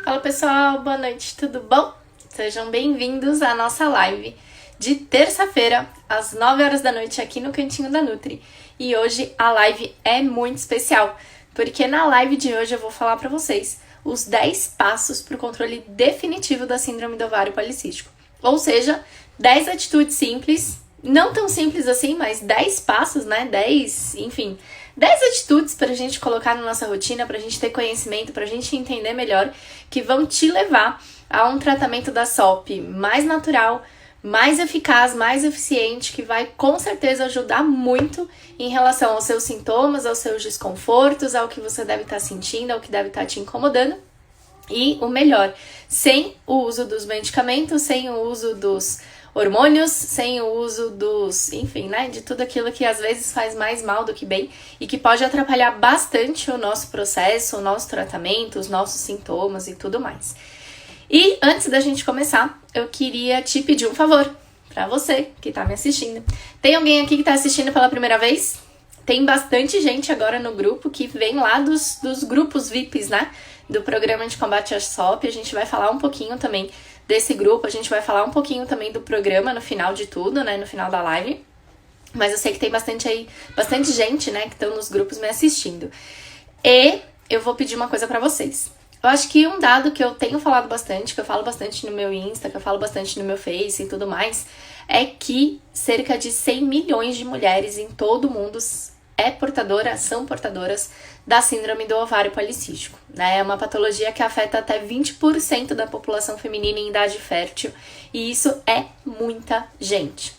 Fala pessoal, boa noite, tudo bom? Sejam bem-vindos à nossa live de terça-feira, às 9 horas da noite, aqui no Cantinho da Nutri. E hoje a live é muito especial, porque na live de hoje eu vou falar pra vocês os 10 passos para o controle definitivo da síndrome do ovário policístico. Ou seja, 10 atitudes simples, não tão simples assim, mas 10 passos, né? 10 atitudes pra gente colocar na nossa rotina, pra gente ter conhecimento, pra gente entender melhor, que vão te levar a um tratamento da SOP mais natural, mais eficaz, mais eficiente, que vai com certeza ajudar muito em relação aos seus sintomas, aos seus desconfortos, ao que você deve estar sentindo, ao que deve estar te incomodando. E o melhor, sem o uso dos medicamentos, sem o uso dos hormônios, sem o uso de tudo aquilo que às vezes faz mais mal do que bem e que pode atrapalhar bastante o nosso processo, o nosso tratamento, os nossos sintomas e tudo mais. E antes da gente começar, eu queria te pedir um favor pra você que tá me assistindo. Tem alguém aqui que tá assistindo pela primeira vez? Tem bastante gente agora no grupo que vem lá dos grupos VIPs, né? Do programa de combate à SOP. A gente vai falar um pouquinho também desse grupo, a gente vai falar um pouquinho também do programa no final de tudo, né? No final da live. Mas eu sei que tem bastante gente, né? Que estão nos grupos me assistindo. E eu vou pedir uma coisa pra vocês. Eu acho que um dado que eu tenho falado bastante, que eu falo bastante no meu Insta, que eu falo bastante no meu Face e tudo mais, é que cerca de 100 milhões de mulheres em todo o mundo são portadoras da síndrome do ovário policístico, né? É uma patologia que afeta até 20% da população feminina em idade fértil, e isso é muita gente.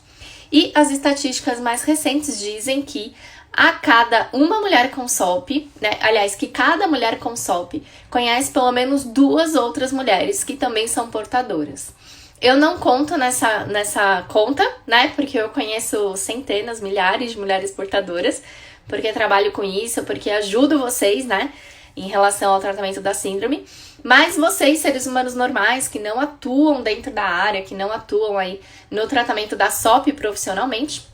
E as estatísticas mais recentes dizem que a cada uma mulher com SOP, né? Aliás, que cada mulher com SOP conhece pelo menos 2 outras mulheres que também são portadoras. Eu não conto nessa conta, né? Porque eu conheço centenas, milhares de mulheres portadoras, porque trabalho com isso, porque ajudo vocês, né? Em relação ao tratamento da síndrome. Mas vocês, seres humanos normais, que não atuam dentro da área, que não atuam aí no tratamento da SOP profissionalmente,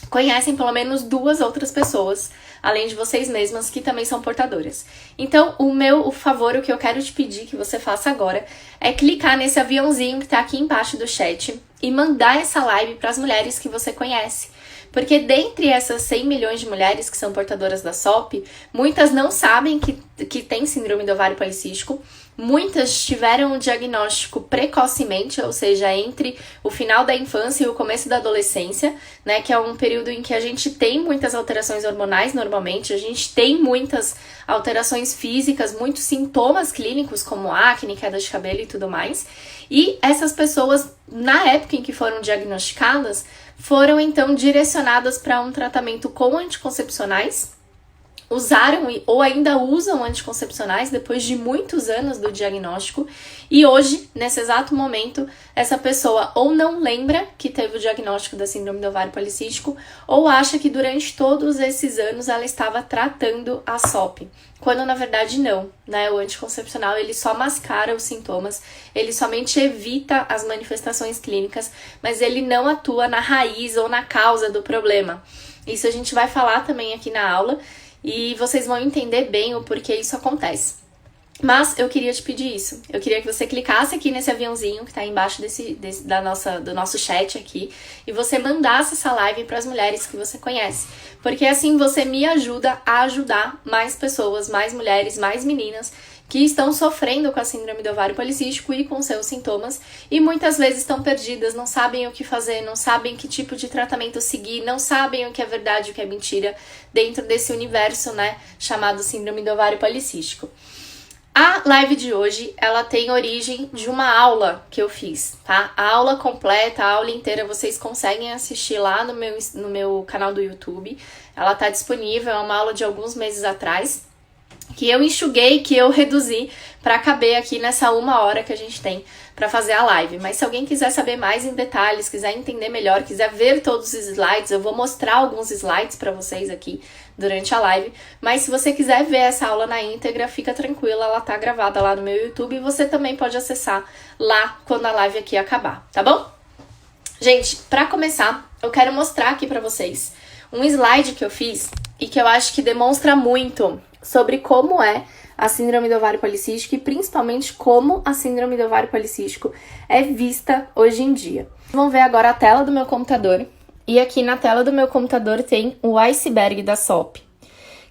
conhecem pelo menos 2 outras pessoas, além de vocês mesmas, que também são portadoras. Então, o favor, o que eu quero te pedir que você faça agora, é clicar nesse aviãozinho que tá aqui embaixo do chat e mandar essa live para as mulheres que você conhece. Porque dentre essas 100 milhões de mulheres que são portadoras da SOP, muitas não sabem que tem síndrome do ovário policístico, muitas tiveram o diagnóstico precocemente, ou seja, entre o final da infância e o começo da adolescência, né, que é um período em que a gente tem muitas alterações hormonais normalmente, a gente tem muitas alterações físicas, muitos sintomas clínicos como acne, queda de cabelo e tudo mais. E essas pessoas, na época em que foram diagnosticadas, foram então direcionadas para um tratamento com anticoncepcionais, usaram ou ainda usam anticoncepcionais depois de muitos anos do diagnóstico, e hoje, nesse exato momento, essa pessoa ou não lembra que teve o diagnóstico da síndrome do ovário policístico, ou acha que durante todos esses anos ela estava tratando a SOP, quando na verdade não, né? O anticoncepcional, ele só mascara os sintomas, ele somente evita as manifestações clínicas, mas ele não atua na raiz ou na causa do problema. Isso a gente vai falar também aqui na aula, e vocês vão entender bem o porquê isso acontece. Mas eu queria te pedir isso. Eu queria que você clicasse aqui nesse aviãozinho que tá embaixo do nosso chat aqui e você mandasse essa live para as mulheres que você conhece. Porque assim você me ajuda a ajudar mais pessoas, mais mulheres, mais meninas que estão sofrendo com a síndrome do ovário policístico e com seus sintomas, e muitas vezes estão perdidas, não sabem o que fazer, não sabem que tipo de tratamento seguir, não sabem o que é verdade e o que é mentira dentro desse universo, né, chamado síndrome do ovário policístico. A live de hoje, ela tem origem de uma aula que eu fiz, tá? A aula completa, a aula inteira, vocês conseguem assistir lá no meu canal do YouTube. Ela tá disponível, é uma aula de alguns meses atrás, que eu enxuguei, que eu reduzi para caber aqui nessa 1 hora que a gente tem para fazer a live. Mas se alguém quiser saber mais em detalhes, quiser entender melhor, quiser ver todos os slides, eu vou mostrar alguns slides para vocês aqui durante a live. Mas se você quiser ver essa aula na íntegra, fica tranquila, ela tá gravada lá no meu YouTube e você também pode acessar lá quando a live aqui acabar, tá bom? Gente, para começar, eu quero mostrar aqui para vocês um slide que eu fiz e que eu acho que demonstra muito sobre como é a síndrome do ovário policístico e principalmente como a síndrome do ovário policístico é vista hoje em dia. Vamos ver agora a tela do meu computador. E aqui na tela do meu computador tem o iceberg da SOP. O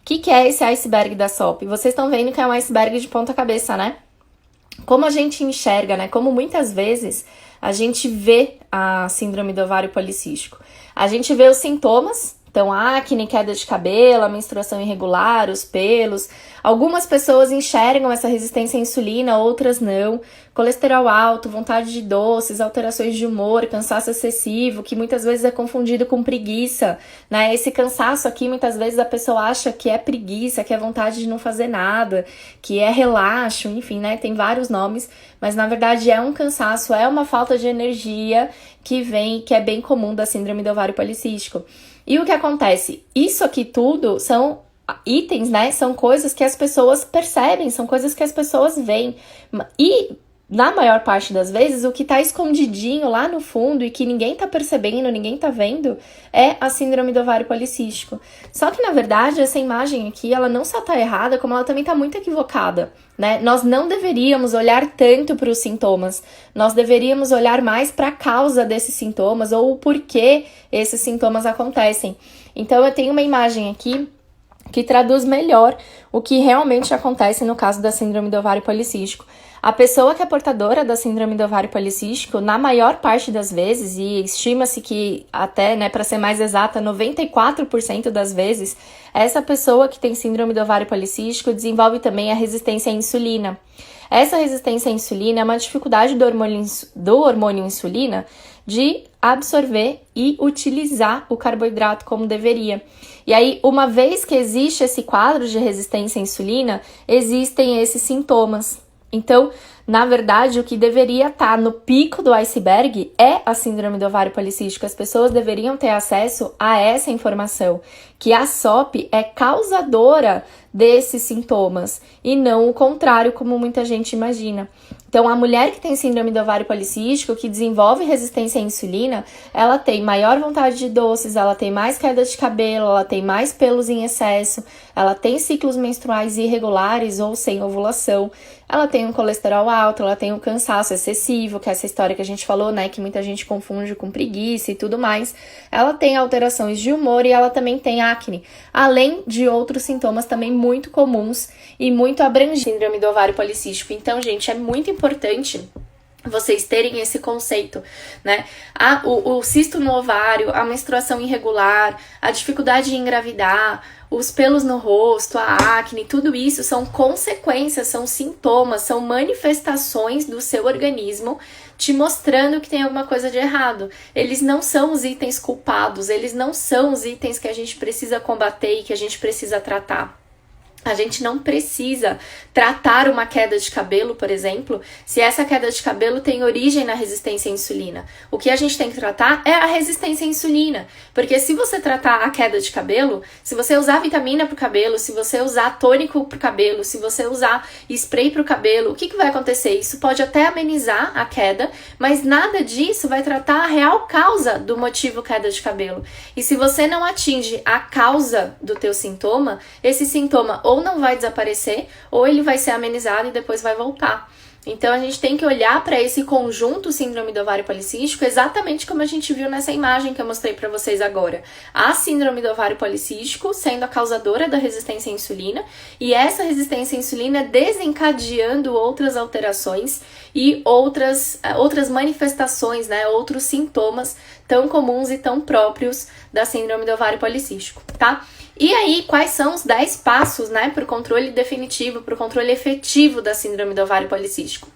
que é esse iceberg da SOP? Vocês estão vendo que é um iceberg de ponta cabeça, né? Como a gente enxerga, né? Como muitas vezes a gente vê a síndrome do ovário policístico. A gente vê os sintomas, então acne, queda de cabelo, a menstruação irregular, os pelos. Algumas pessoas enxergam essa resistência à insulina, outras não. Colesterol alto, vontade de doces, alterações de humor, cansaço excessivo, que muitas vezes é confundido com preguiça, né? Esse cansaço aqui, muitas vezes a pessoa acha que é preguiça, que é vontade de não fazer nada, que é relaxo, enfim, né? Tem vários nomes, mas na verdade é um cansaço, é uma falta de energia que é bem comum da síndrome do ovário policístico. E o que acontece? Isso aqui tudo são itens, né? São coisas que as pessoas percebem, são coisas que as pessoas veem. E, na maior parte das vezes, o que tá escondidinho lá no fundo e que ninguém tá percebendo, ninguém tá vendo, é a síndrome do ovário policístico. Só que, na verdade, essa imagem aqui, ela não só tá errada, como ela também tá muito equivocada, né? Nós não deveríamos olhar tanto para os sintomas, nós deveríamos olhar mais para a causa desses sintomas ou o porquê esses sintomas acontecem. Então, eu tenho uma imagem aqui que traduz melhor o que realmente acontece no caso da síndrome do ovário policístico. A pessoa que é portadora da síndrome do ovário policístico, na maior parte das vezes, e estima-se que até, né, para ser mais exata, 94% das vezes, essa pessoa que tem síndrome do ovário policístico desenvolve também a resistência à insulina. Essa resistência à insulina é uma dificuldade do hormônio insulina de absorver e utilizar o carboidrato como deveria. E aí, uma vez que existe esse quadro de resistência à insulina, existem esses sintomas. Então, na verdade, o que deveria estar no pico do iceberg é a síndrome do ovário policístico. As pessoas deveriam ter acesso a essa informação, que a SOP é causadora desses sintomas e não o contrário, como muita gente imagina. Então, a mulher que tem síndrome do ovário policístico, que desenvolve resistência à insulina, ela tem maior vontade de doces, ela tem mais queda de cabelo, ela tem mais pelos em excesso, ela tem ciclos menstruais irregulares ou sem ovulação, ela tem um colesterol alto, ela tem um cansaço excessivo, que é essa história que a gente falou, né, que muita gente confunde com preguiça e tudo mais. Ela tem alterações de humor e ela também tem acne, além de outros sintomas também muito comuns e muito abrangentes da síndrome do ovário policístico. Então, gente, é muito importante vocês terem esse conceito, né? O cisto no ovário, a menstruação irregular, a dificuldade de engravidar, os pelos no rosto, a acne, tudo isso são consequências, são sintomas, são manifestações do seu organismo te mostrando que tem alguma coisa de errado. Eles não são os itens culpados, eles não são os itens que a gente precisa combater e que a gente precisa tratar. A gente não precisa tratar uma queda de cabelo, por exemplo, se essa queda de cabelo tem origem na resistência à insulina. O que a gente tem que tratar é a resistência à insulina. Porque se você tratar a queda de cabelo, se você usar vitamina pro cabelo, se você usar tônico pro cabelo, se você usar spray pro cabelo, o que vai acontecer? Isso pode até amenizar a queda, mas nada disso vai tratar a real causa do motivo queda de cabelo. E se você não atinge a causa do teu sintoma, esse sintoma ou não vai desaparecer, ou ele vai ser amenizado e depois vai voltar. Então, a gente tem que olhar para esse conjunto síndrome do ovário policístico exatamente como a gente viu nessa imagem que eu mostrei para vocês agora. A síndrome do ovário policístico sendo a causadora da resistência à insulina e essa resistência à insulina desencadeando outras alterações e outras manifestações, né, outros sintomas tão comuns e tão próprios da síndrome do ovário policístico, tá? E aí, quais são os 10 passos, né, para o controle definitivo, para o controle efetivo da síndrome do ovário policístico?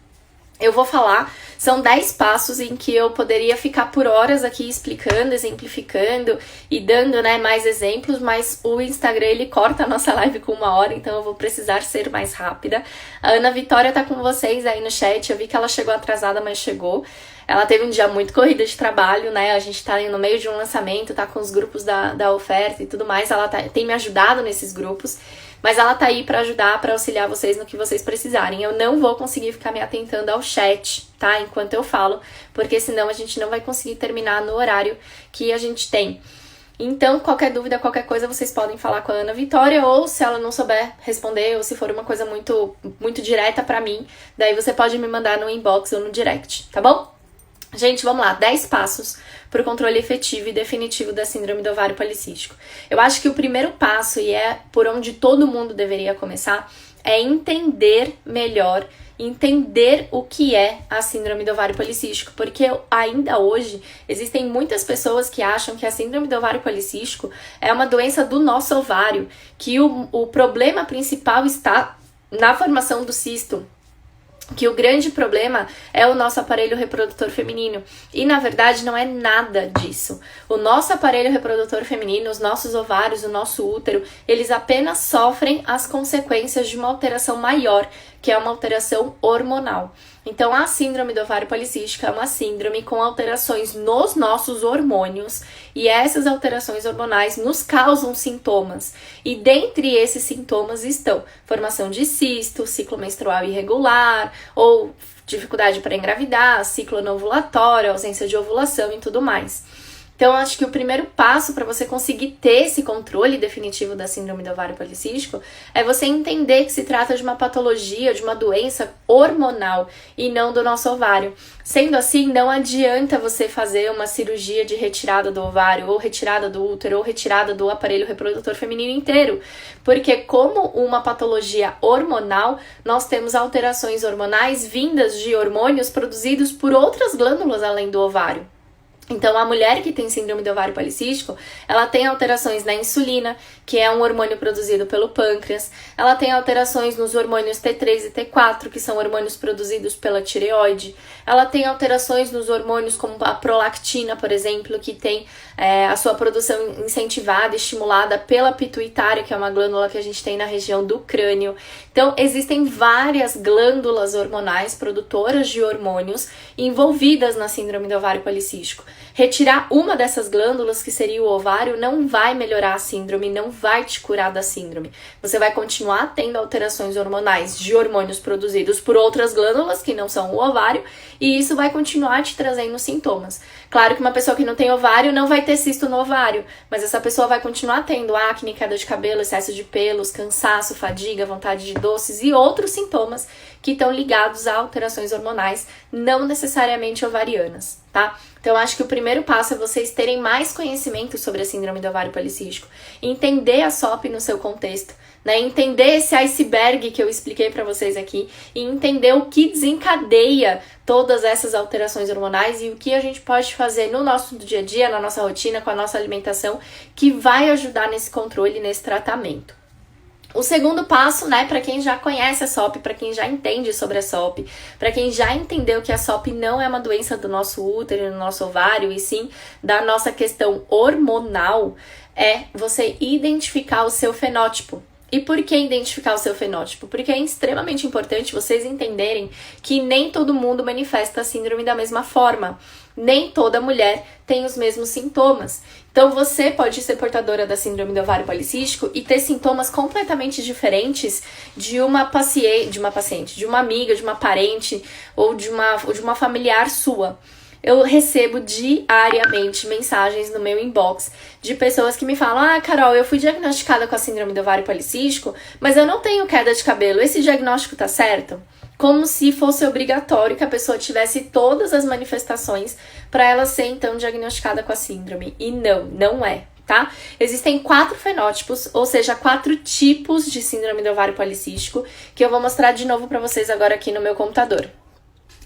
Eu vou falar, são 10 passos em que eu poderia ficar por horas aqui explicando, exemplificando e dando, né, mais exemplos, mas o Instagram, ele corta a nossa live com 1 hora, então eu vou precisar ser mais rápida. A Ana Vitória tá com vocês aí no chat, eu vi que ela chegou atrasada, mas chegou. Ela teve um dia muito corrido de trabalho, né, a gente tá no meio de um lançamento, tá com os grupos da oferta e tudo mais, ela tem me ajudado nesses grupos, mas ela tá aí pra ajudar, pra auxiliar vocês no que vocês precisarem. Eu não vou conseguir ficar me atentando ao chat, tá, enquanto eu falo, porque senão a gente não vai conseguir terminar no horário que a gente tem. Então, qualquer dúvida, qualquer coisa, vocês podem falar com a Ana Vitória, ou se ela não souber responder, ou se for uma coisa muito, muito direta pra mim, daí você pode me mandar no inbox ou no direct, tá bom? Gente, vamos lá, 10 passos para o controle efetivo e definitivo da síndrome do ovário policístico. Eu acho que o primeiro passo, e é por onde todo mundo deveria começar, é entender melhor, entender o que é a síndrome do ovário policístico, porque ainda hoje existem muitas pessoas que acham que a síndrome do ovário policístico é uma doença do nosso ovário, que o problema principal está na formação do cisto, que o grande problema é o nosso aparelho reprodutor feminino. E, na verdade, não é nada disso. O nosso aparelho reprodutor feminino, os nossos ovários, o nosso útero, eles apenas sofrem as consequências de uma alteração maior, que é uma alteração hormonal. Então, a síndrome do ovário policístico é uma síndrome com alterações nos nossos hormônios, e essas alterações hormonais nos causam sintomas. E dentre esses sintomas estão formação de cisto, ciclo menstrual irregular, ou dificuldade para engravidar, ciclo não ovulatório, ausência de ovulação e tudo mais. Então, acho que o primeiro passo para você conseguir ter esse controle definitivo da síndrome do ovário policístico é você entender que se trata de uma patologia, de uma doença hormonal e não do nosso ovário. Sendo assim, não adianta você fazer uma cirurgia de retirada do ovário, ou retirada do útero, ou retirada do aparelho reprodutor feminino inteiro, porque como uma patologia hormonal, nós temos alterações hormonais vindas de hormônios produzidos por outras glândulas além do ovário. Então, a mulher que tem síndrome do ovário policístico, ela tem alterações na insulina, que é um hormônio produzido pelo pâncreas. Ela tem alterações nos hormônios T3 e T4, que são hormônios produzidos pela tireoide. Ela tem alterações nos hormônios como a prolactina, por exemplo, que tem a sua produção incentivada, estimulada pela pituitária, que é uma glândula que a gente tem na região do crânio. Então, existem várias glândulas hormonais produtoras de hormônios envolvidas na síndrome do ovário policístico. Retirar uma dessas glândulas, que seria o ovário, não vai melhorar a síndrome, não vai te curar da síndrome. Você vai continuar tendo alterações hormonais de hormônios produzidos por outras glândulas, que não são o ovário, e isso vai continuar te trazendo sintomas. Claro que uma pessoa que não tem ovário não vai ter cisto no ovário, mas essa pessoa vai continuar tendo acne, queda de cabelo, excesso de pelos, cansaço, fadiga, vontade de doces e outros sintomas que estão ligados a alterações hormonais, não necessariamente ovarianas, tá? Então, acho que o primeiro passo é vocês terem mais conhecimento sobre a síndrome do ovário policístico, entender a SOP no seu contexto, né? Entender esse iceberg que eu expliquei para vocês aqui e entender o que desencadeia todas essas alterações hormonais e o que a gente pode fazer no nosso dia a dia, na nossa rotina, com a nossa alimentação, que vai ajudar nesse controle, nesse tratamento. O segundo passo, né, para quem já conhece a SOP, para quem já entende sobre a SOP, para quem já entendeu que a SOP não é uma doença do nosso útero, do nosso ovário, e sim da nossa questão hormonal, é você identificar o seu fenótipo. E por que identificar o seu fenótipo? Porque é extremamente importante vocês entenderem que nem todo mundo manifesta a síndrome da mesma forma. Nem toda mulher tem os mesmos sintomas. Então, você pode ser portadora da síndrome do ovário policístico e ter sintomas completamente diferentes de uma paciente, de uma amiga, de uma parente ou de uma familiar sua. Eu recebo diariamente mensagens no meu inbox de pessoas que me falam: Carol, eu fui diagnosticada com a síndrome do ovário policístico, mas eu não tenho queda de cabelo, esse diagnóstico tá certo? Como se fosse obrigatório que a pessoa tivesse todas as manifestações para ela ser, então, diagnosticada com a síndrome. E não é, tá? Existem 4 fenótipos, ou seja, 4 tipos de síndrome do ovário policístico, que eu vou mostrar de novo para vocês agora aqui no meu computador.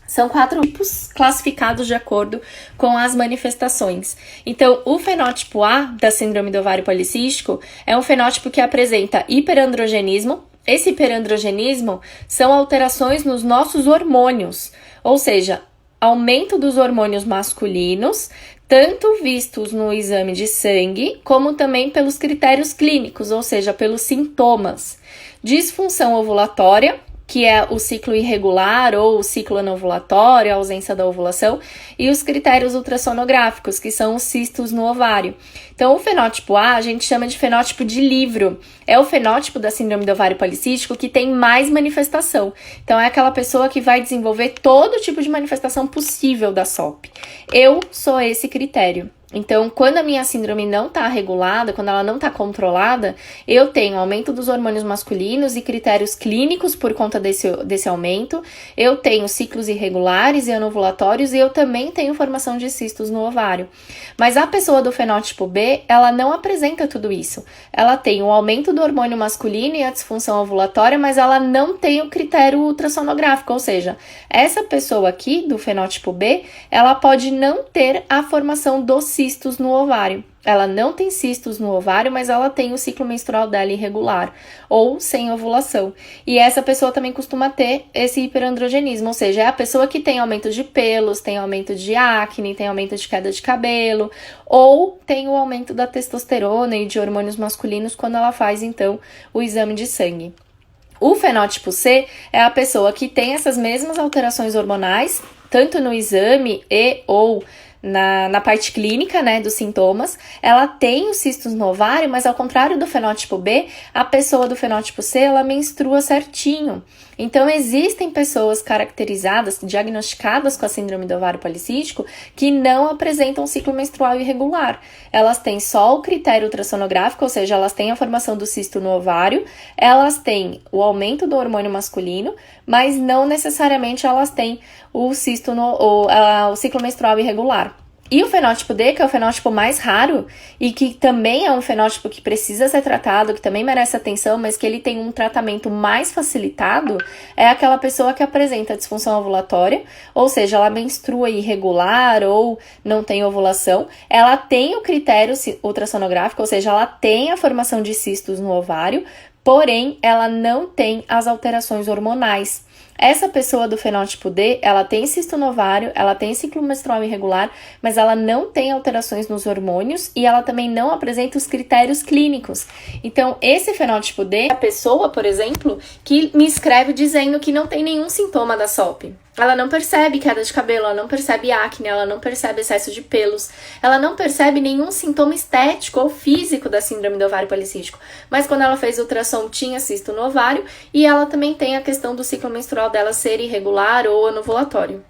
São 4 tipos classificados de acordo com as manifestações. Então, o fenótipo A da síndrome do ovário policístico é um fenótipo que apresenta hiperandrogenismo. Esse hiperandrogenismo são alterações nos nossos hormônios, ou seja, aumento dos hormônios masculinos, tanto vistos no exame de sangue, como também pelos critérios clínicos, ou seja, pelos sintomas. Disfunção ovulatória, que é o ciclo irregular ou o ciclo anovulatório, a ausência da ovulação, e os critérios ultrassonográficos, que são os cistos no ovário. Então, o fenótipo A, a gente chama de fenótipo de livro. É o fenótipo da síndrome do ovário policístico que tem mais manifestação. Então, é aquela pessoa que vai desenvolver todo tipo de manifestação possível da SOP. Eu sou esse critério. Então, quando a minha síndrome não está regulada, quando ela não está controlada, eu tenho aumento dos hormônios masculinos e critérios clínicos por conta desse aumento, eu tenho ciclos irregulares e anovulatórios e eu também tenho formação de cistos no ovário. Mas a pessoa do fenótipo B, ela não apresenta tudo isso. Ela tem o aumento do hormônio masculino e a disfunção ovulatória, mas ela não tem o critério ultrassonográfico, ou seja, essa pessoa aqui do fenótipo B, ela pode não ter a formação dos cistos no ovário. Ela não tem cistos no ovário, mas ela tem o ciclo menstrual dela irregular ou sem ovulação. E essa pessoa também costuma ter esse hiperandrogenismo, ou seja, é a pessoa que tem aumento de pelos, tem aumento de acne, tem aumento de queda de cabelo, ou tem o aumento da testosterona e de hormônios masculinos quando ela faz, então, o exame de sangue. O fenótipo C é a pessoa que tem essas mesmas alterações hormonais, tanto no exame e ou na parte clínica, né, dos sintomas, ela tem os cistos no ovário, mas ao contrário do fenótipo B, a pessoa do fenótipo C, ela menstrua certinho. Então, existem pessoas caracterizadas, diagnosticadas com a síndrome do ovário policístico, que não apresentam ciclo menstrual irregular. Elas têm só o critério ultrassonográfico, ou seja, elas têm a formação do cisto no ovário, elas têm o aumento do hormônio masculino, mas não necessariamente elas têm o ciclo menstrual irregular. E o fenótipo D, que é o fenótipo mais raro e que também é um fenótipo que precisa ser tratado, que também merece atenção, mas que ele tem um tratamento mais facilitado, é aquela pessoa que apresenta disfunção ovulatória, ou seja, ela menstrua irregular ou não tem ovulação, ela tem o critério ultrassonográfico, ou seja, ela tem a formação de cistos no ovário, porém, ela não tem as alterações hormonais. Essa pessoa do fenótipo D, ela tem cisto no ovário, ela tem ciclo menstrual irregular, mas ela não tem alterações nos hormônios e ela também não apresenta os critérios clínicos. Então, esse fenótipo D, a pessoa, por exemplo, que me escreve dizendo que não tem nenhum sintoma da SOP. Ela não percebe queda de cabelo, ela não percebe acne, ela não percebe excesso de pelos, ela não percebe nenhum sintoma estético ou físico da síndrome do ovário policístico. Mas quando ela fez ultrassom, tinha cisto no ovário e ela também tem a questão do ciclo menstrual dela ser irregular ou anovulatório.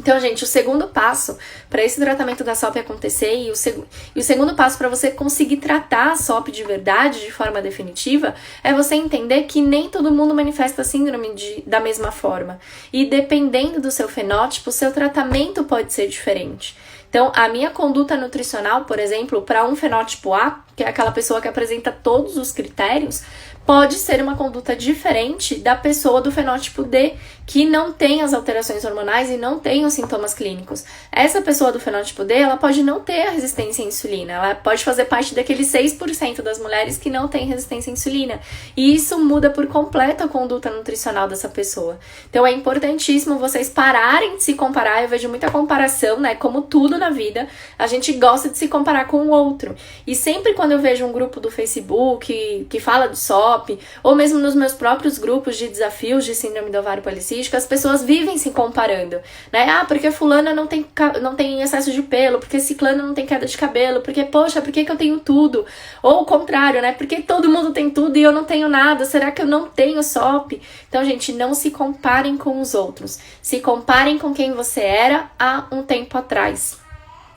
Então, gente, o segundo passo para esse tratamento da SOP acontecer e o segundo passo para você conseguir tratar a SOP de verdade, de forma definitiva, é você entender que nem todo mundo manifesta a síndrome da mesma forma. E dependendo do seu fenótipo, o seu tratamento pode ser diferente. Então, a minha conduta nutricional, por exemplo, para um fenótipo A, que é aquela pessoa que apresenta todos os critérios, pode ser uma conduta diferente da pessoa do fenótipo D, que não tem as alterações hormonais e não tem os sintomas clínicos. Essa pessoa do fenótipo D, ela pode não ter a resistência à insulina, ela pode fazer parte daqueles 6% das mulheres que não têm resistência à insulina. E isso muda por completo a conduta nutricional dessa pessoa. Então é importantíssimo vocês pararem de se comparar. Eu vejo muita comparação, né? Como tudo na vida, a gente gosta de se comparar com o outro. E sempre quando eu vejo um grupo do Facebook que fala de SOP, ou mesmo nos meus próprios grupos de desafios de síndrome do ovário policístico, as pessoas vivem se comparando, né? Ah, porque fulana não tem excesso de pelo, porque ciclana não tem queda de cabelo, porque, poxa, por que eu tenho tudo? Ou o contrário, né? Porque todo mundo tem tudo e eu não tenho nada, será que eu não tenho SOP? Então, gente, não se comparem com os outros, se comparem com quem você era há um tempo atrás.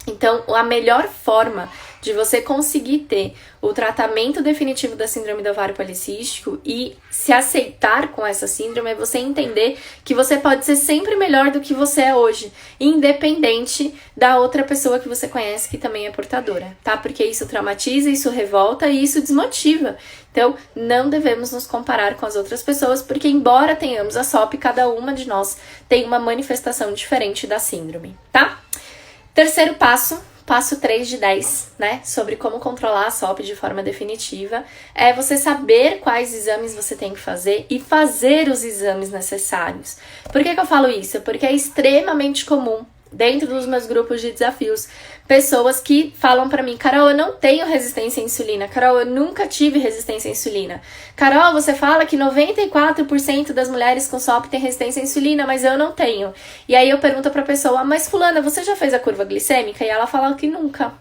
Então, a melhor forma de você conseguir ter o tratamento definitivo da síndrome do ovário policístico e se aceitar com essa síndrome é você entender que você pode ser sempre melhor do que você é hoje, independente da outra pessoa que você conhece que também é portadora, tá? Porque isso traumatiza, isso revolta e isso desmotiva. Então, não devemos nos comparar com as outras pessoas, porque embora tenhamos a SOP, cada uma de nós tem uma manifestação diferente da síndrome, tá? Terceiro passo 3 de 10, né, sobre como controlar a SOP de forma definitiva, é você saber quais exames você tem que fazer e fazer os exames necessários. Por que eu falo isso? Porque é extremamente comum, dentro dos meus grupos de desafios, pessoas que falam pra mim: Carol, eu não tenho resistência à insulina. Carol, eu nunca tive resistência à insulina. Carol, você fala que 94% das mulheres com SOP têm resistência à insulina, mas eu não tenho. E aí eu pergunto pra pessoa: mas fulana, você já fez a curva glicêmica? E ela fala que nunca.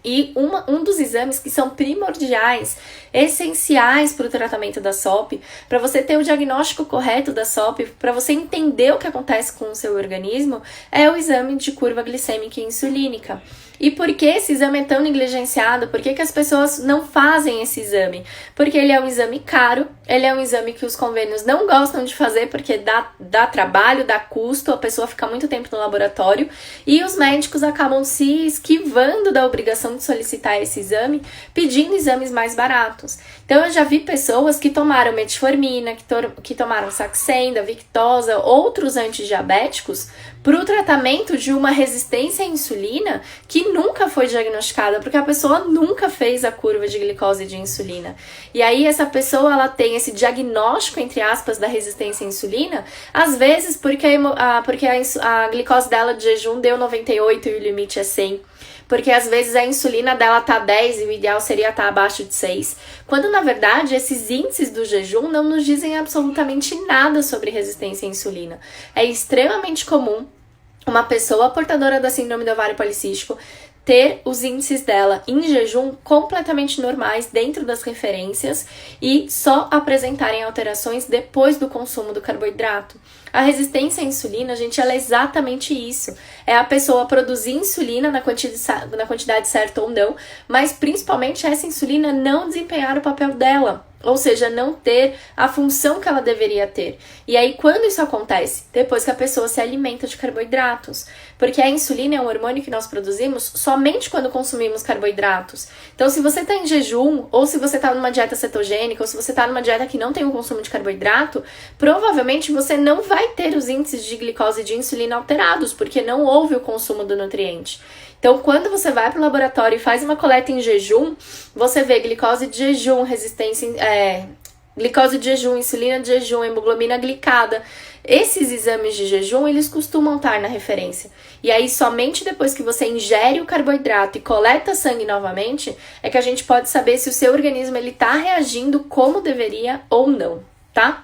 E um dos exames que são primordiais, essenciais para o tratamento da SOP, para você ter o diagnóstico correto da SOP, para você entender o que acontece com o seu organismo, é o exame de curva glicêmica e insulínica. E por que esse exame é tão negligenciado? Por que as pessoas não fazem esse exame? Porque ele é um exame caro, ele é um exame que os convênios não gostam de fazer porque dá trabalho, dá custo, a pessoa fica muito tempo no laboratório e os médicos acabam se esquivando da obrigação de solicitar esse exame, pedindo exames mais baratos. Então eu já vi pessoas que tomaram metformina, que tomaram Saxenda, Victoza, outros antidiabéticos para o tratamento de uma resistência à insulina que nunca foi diagnosticada, porque a pessoa nunca fez a curva de glicose de insulina. E aí essa pessoa ela tem esse diagnóstico, entre aspas, da resistência à insulina, às vezes porque a glicose dela de jejum deu 98 e o limite é 100. Porque às vezes a insulina dela tá 10 e o ideal seria estar abaixo de 6. Quando na verdade esses índices do jejum não nos dizem absolutamente nada sobre resistência à insulina. É extremamente comum uma pessoa portadora da síndrome do ovário policístico ter os índices dela em jejum completamente normais dentro das referências e só apresentarem alterações depois do consumo do carboidrato. A resistência à insulina, gente, ela é exatamente isso. É a pessoa produzir insulina na quantidade certa ou não, mas principalmente essa insulina não desempenhar o papel dela. Ou seja, não ter a função que ela deveria ter. E aí, quando isso acontece? Depois que a pessoa se alimenta de carboidratos. Porque a insulina é um hormônio que nós produzimos somente quando consumimos carboidratos. Então, se você está em jejum, ou se você está numa dieta cetogênica, ou se você está numa dieta que não tem o consumo de carboidrato, provavelmente você não vai ter os índices de glicose e de insulina alterados, porque não houve o consumo do nutriente. Então, quando você vai para o laboratório e faz uma coleta em jejum, você vê glicose de jejum, glicose de jejum, insulina de jejum, hemoglobina glicada. Esses exames de jejum, eles costumam estar na referência. E aí, somente depois que você ingere o carboidrato e coleta sangue novamente, é que a gente pode saber se o seu organismo está reagindo como deveria ou não, tá?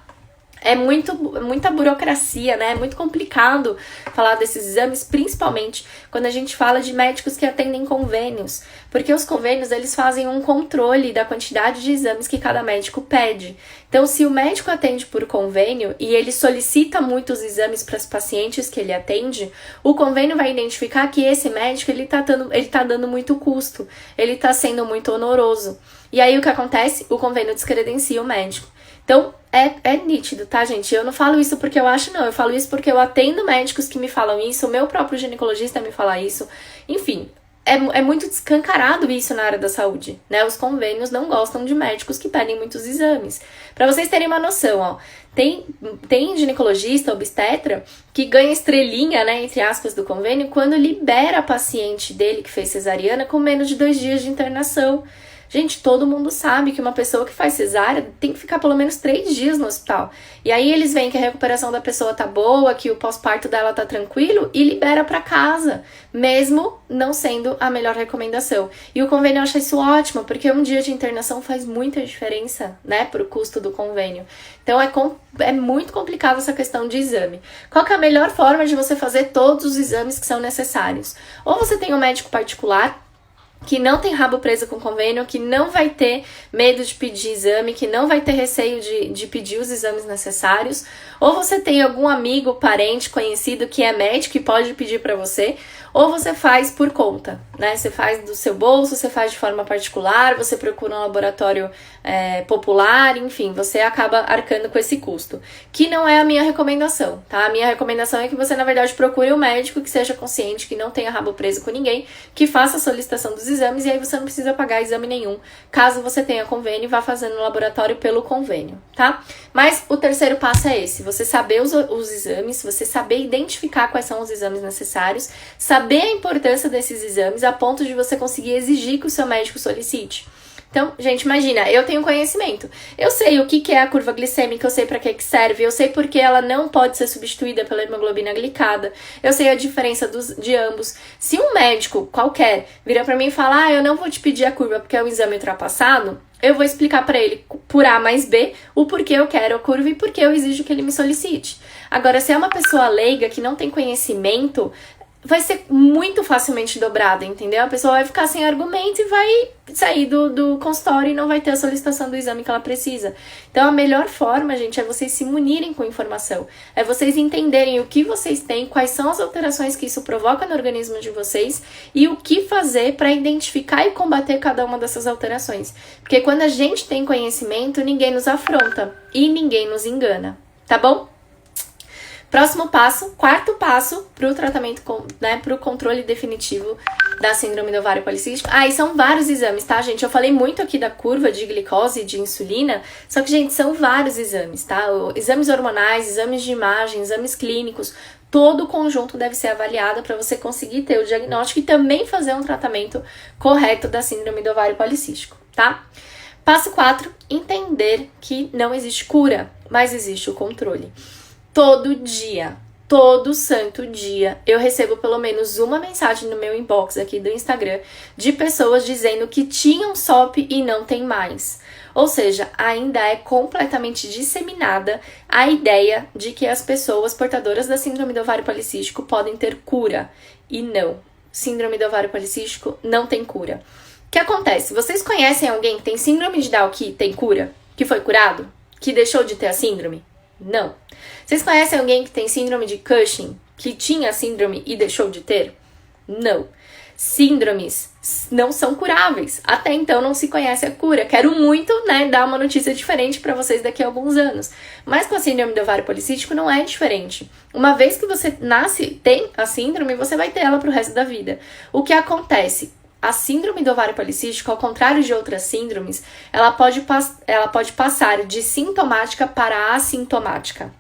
É muita burocracia, né? É muito complicado falar desses exames, principalmente quando a gente fala de médicos que atendem convênios. Porque os convênios, eles fazem um controle da quantidade de exames que cada médico pede. Então, se o médico atende por convênio e ele solicita muitos exames para os pacientes que ele atende, o convênio vai identificar que esse médico, ele tá dando muito custo. Ele tá sendo muito onoroso. E aí, o que acontece? O convênio descredencia o médico. Então, é nítido, tá, gente? Eu não falo isso porque eu acho, não. Eu falo isso porque eu atendo médicos que me falam isso, o meu próprio ginecologista me fala isso. Enfim, é muito descancarado isso na área da saúde, né? Os convênios não gostam de médicos que pedem muitos exames. Pra vocês terem uma noção, ó, tem ginecologista, obstetra, que ganha estrelinha, né, entre aspas, do convênio, quando libera a paciente dele que fez cesariana com menos de 2 dias de internação. Gente, todo mundo sabe que uma pessoa que faz cesárea tem que ficar pelo menos 3 dias no hospital. E aí eles veem que a recuperação da pessoa tá boa, que o pós-parto dela tá tranquilo e libera pra casa, mesmo não sendo a melhor recomendação. E o convênio acha isso ótimo, porque um dia de internação faz muita diferença, né, pro custo do convênio. Então é muito complicado essa questão de exame. Qual que é a melhor forma de você fazer todos os exames que são necessários? Ou você tem um médico particular, que não tem rabo preso com convênio, que não vai ter medo de pedir exame, que não vai ter receio de pedir os exames necessários, ou você tem algum amigo, parente, conhecido que é médico e pode pedir para você, ou você faz por conta, né? Você faz do seu bolso, você faz de forma particular, você procura um laboratório popular, enfim, você acaba arcando com esse custo, que não é a minha recomendação, tá? A minha recomendação é que você, na verdade, procure um médico que seja consciente, que não tenha rabo preso com ninguém, que faça a solicitação dos exames e aí você não precisa pagar exame nenhum, caso você tenha convênio e vá fazendo no laboratório pelo convênio, tá? Mas o terceiro passo é esse, você saber os exames, você saber identificar quais são os exames necessários, saber a importância desses exames a ponto de você conseguir exigir que o seu médico solicite. Então, gente, imagina, eu tenho conhecimento. Eu sei o que é a curva glicêmica, eu sei para que serve, eu sei porque ela não pode ser substituída pela hemoglobina glicada, eu sei a diferença de ambos. Se um médico qualquer virar para mim e falar, eu não vou te pedir a curva porque é um exame ultrapassado, eu vou explicar para ele, por A mais B, o porquê eu quero a curva e porquê eu exijo que ele me solicite. Agora, se é uma pessoa leiga que não tem conhecimento, vai ser muito facilmente dobrada, entendeu? A pessoa vai ficar sem argumento e vai sair do consultório e não vai ter a solicitação do exame que ela precisa. Então, a melhor forma, gente, é vocês se munirem com informação. É vocês entenderem o que vocês têm, quais são as alterações que isso provoca no organismo de vocês e o que fazer para identificar e combater cada uma dessas alterações. Porque quando a gente tem conhecimento, ninguém nos afronta e ninguém nos engana, tá bom? Próximo passo, quarto passo para o tratamento, né, para o controle definitivo da síndrome do ovário policístico. E são vários exames, tá, gente? Eu falei muito aqui da curva de glicose e de insulina, só que, gente, são vários exames, tá? Exames hormonais, exames de imagem, exames clínicos, todo o conjunto deve ser avaliado para você conseguir ter o diagnóstico e também fazer um tratamento correto da síndrome do ovário policístico, tá? Passo 4, entender que não existe cura, mas existe o controle. Todo dia, todo santo dia, eu recebo pelo menos uma mensagem no meu inbox aqui do Instagram de pessoas dizendo que tinham SOP e não tem mais. Ou seja, ainda é completamente disseminada a ideia de que as pessoas portadoras da síndrome do ovário policístico podem ter cura. E não, síndrome do ovário policístico não tem cura. O que acontece? Vocês conhecem alguém que tem síndrome de Down que tem cura? Que foi curado? Que deixou de ter a síndrome? Não. Vocês conhecem alguém que tem síndrome de Cushing, que tinha síndrome e deixou de ter? Não. Síndromes não são curáveis. Até então não se conhece a cura. Quero muito, né, dar uma notícia diferente para vocês daqui a alguns anos. Mas com a síndrome do ovário policístico não é diferente. Uma vez que você nasce, tem a síndrome, você vai ter ela pro resto da vida. O que acontece? A síndrome do ovário policístico, ao contrário de outras síndromes, ela pode passar de sintomática para assintomática.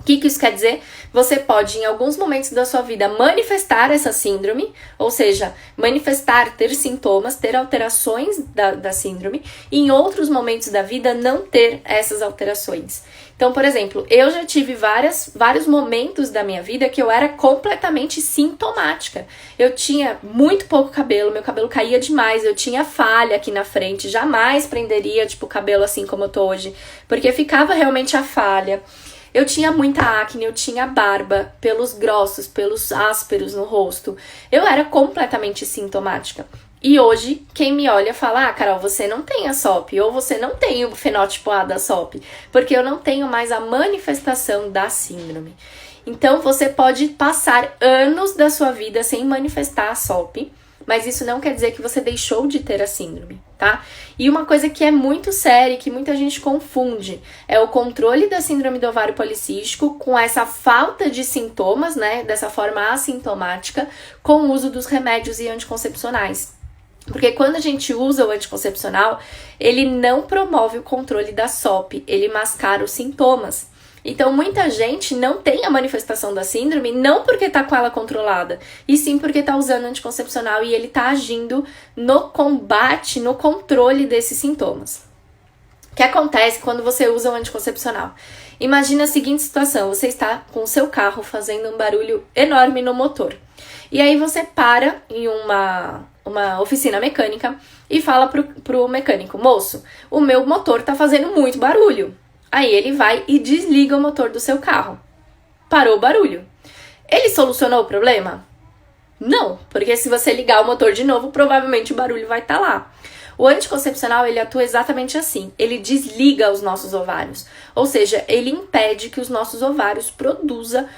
O que isso quer dizer? Você pode, em alguns momentos da sua vida, manifestar essa síndrome, ou seja, manifestar, ter sintomas, ter alterações da síndrome, e em outros momentos da vida não ter essas alterações. Então, por exemplo, eu já tive vários momentos da minha vida que eu era completamente sintomática. Eu tinha muito pouco cabelo, meu cabelo caía demais, eu tinha falha aqui na frente, jamais prenderia, tipo, o cabelo assim como eu tô hoje, porque ficava realmente a falha. Eu tinha muita acne, eu tinha barba, pelos grossos, pelos ásperos no rosto. Eu era completamente sintomática. E hoje, quem me olha fala, Carol, você não tem a SOP, ou você não tem o fenótipo A da SOP, porque eu não tenho mais a manifestação da síndrome. Então, você pode passar anos da sua vida sem manifestar a SOP, mas isso não quer dizer que você deixou de ter a síndrome, tá? E uma coisa que é muito séria e que muita gente confunde é o controle da síndrome do ovário policístico com essa falta de sintomas, né, dessa forma assintomática, com o uso dos remédios e anticoncepcionais. Porque quando a gente usa o anticoncepcional, ele não promove o controle da SOP, ele mascara os sintomas. Então, muita gente não tem a manifestação da síndrome, não porque tá com ela controlada, e sim porque tá usando anticoncepcional e ele tá agindo no combate, no controle desses sintomas. O que acontece quando você usa o anticoncepcional? Imagina a seguinte situação, você está com o seu carro fazendo um barulho enorme no motor. E aí você para em uma oficina mecânica e fala pro mecânico, moço, o meu motor tá fazendo muito barulho. Aí ele vai e desliga o motor do seu carro. Parou o barulho. Ele solucionou o problema? Não, porque se você ligar o motor de novo, provavelmente o barulho vai estar lá. O anticoncepcional, ele atua exatamente assim. Ele desliga os nossos ovários. Ou seja, ele impede que os nossos ovários produzam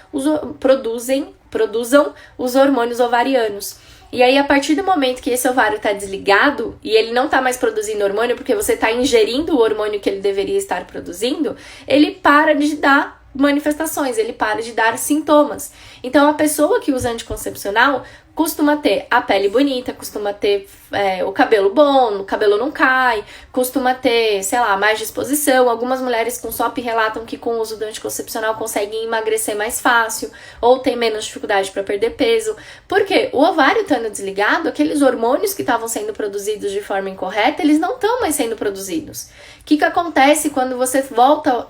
os hormônios ovarianos. E aí, a partir do momento que esse ovário está desligado e ele não está mais produzindo hormônio porque você está ingerindo o hormônio que ele deveria estar produzindo, ele para de dar manifestações, ele para de dar sintomas. Então, a pessoa que usa anticoncepcional costuma ter a pele bonita, costuma ter o cabelo bom, o cabelo não cai, costuma ter, sei lá, mais disposição. Algumas mulheres com SOP relatam que com o uso do anticoncepcional conseguem emagrecer mais fácil ou tem menos dificuldade para perder peso. Porque o ovário estando desligado, aqueles hormônios que estavam sendo produzidos de forma incorreta, eles não estão mais sendo produzidos. O que acontece quando você volta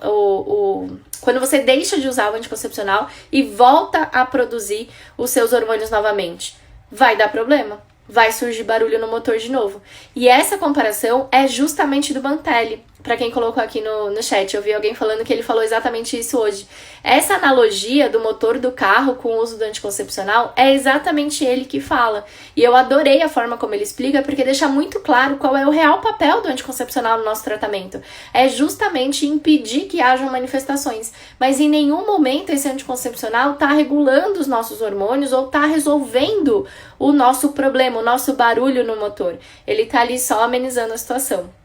quando você deixa de usar o anticoncepcional e volta a produzir os seus hormônios novamente? Vai dar problema. Vai surgir barulho no motor de novo. E essa comparação é justamente do Bantelli. Pra quem colocou aqui no chat, eu vi alguém falando que ele falou exatamente isso hoje. Essa analogia do motor do carro com o uso do anticoncepcional é exatamente ele que fala. E eu adorei a forma como ele explica, porque deixa muito claro qual é o real papel do anticoncepcional no nosso tratamento. É justamente impedir que hajam manifestações. Mas em nenhum momento esse anticoncepcional tá regulando os nossos hormônios ou tá resolvendo o nosso problema, o nosso barulho no motor. Ele tá ali só amenizando a situação.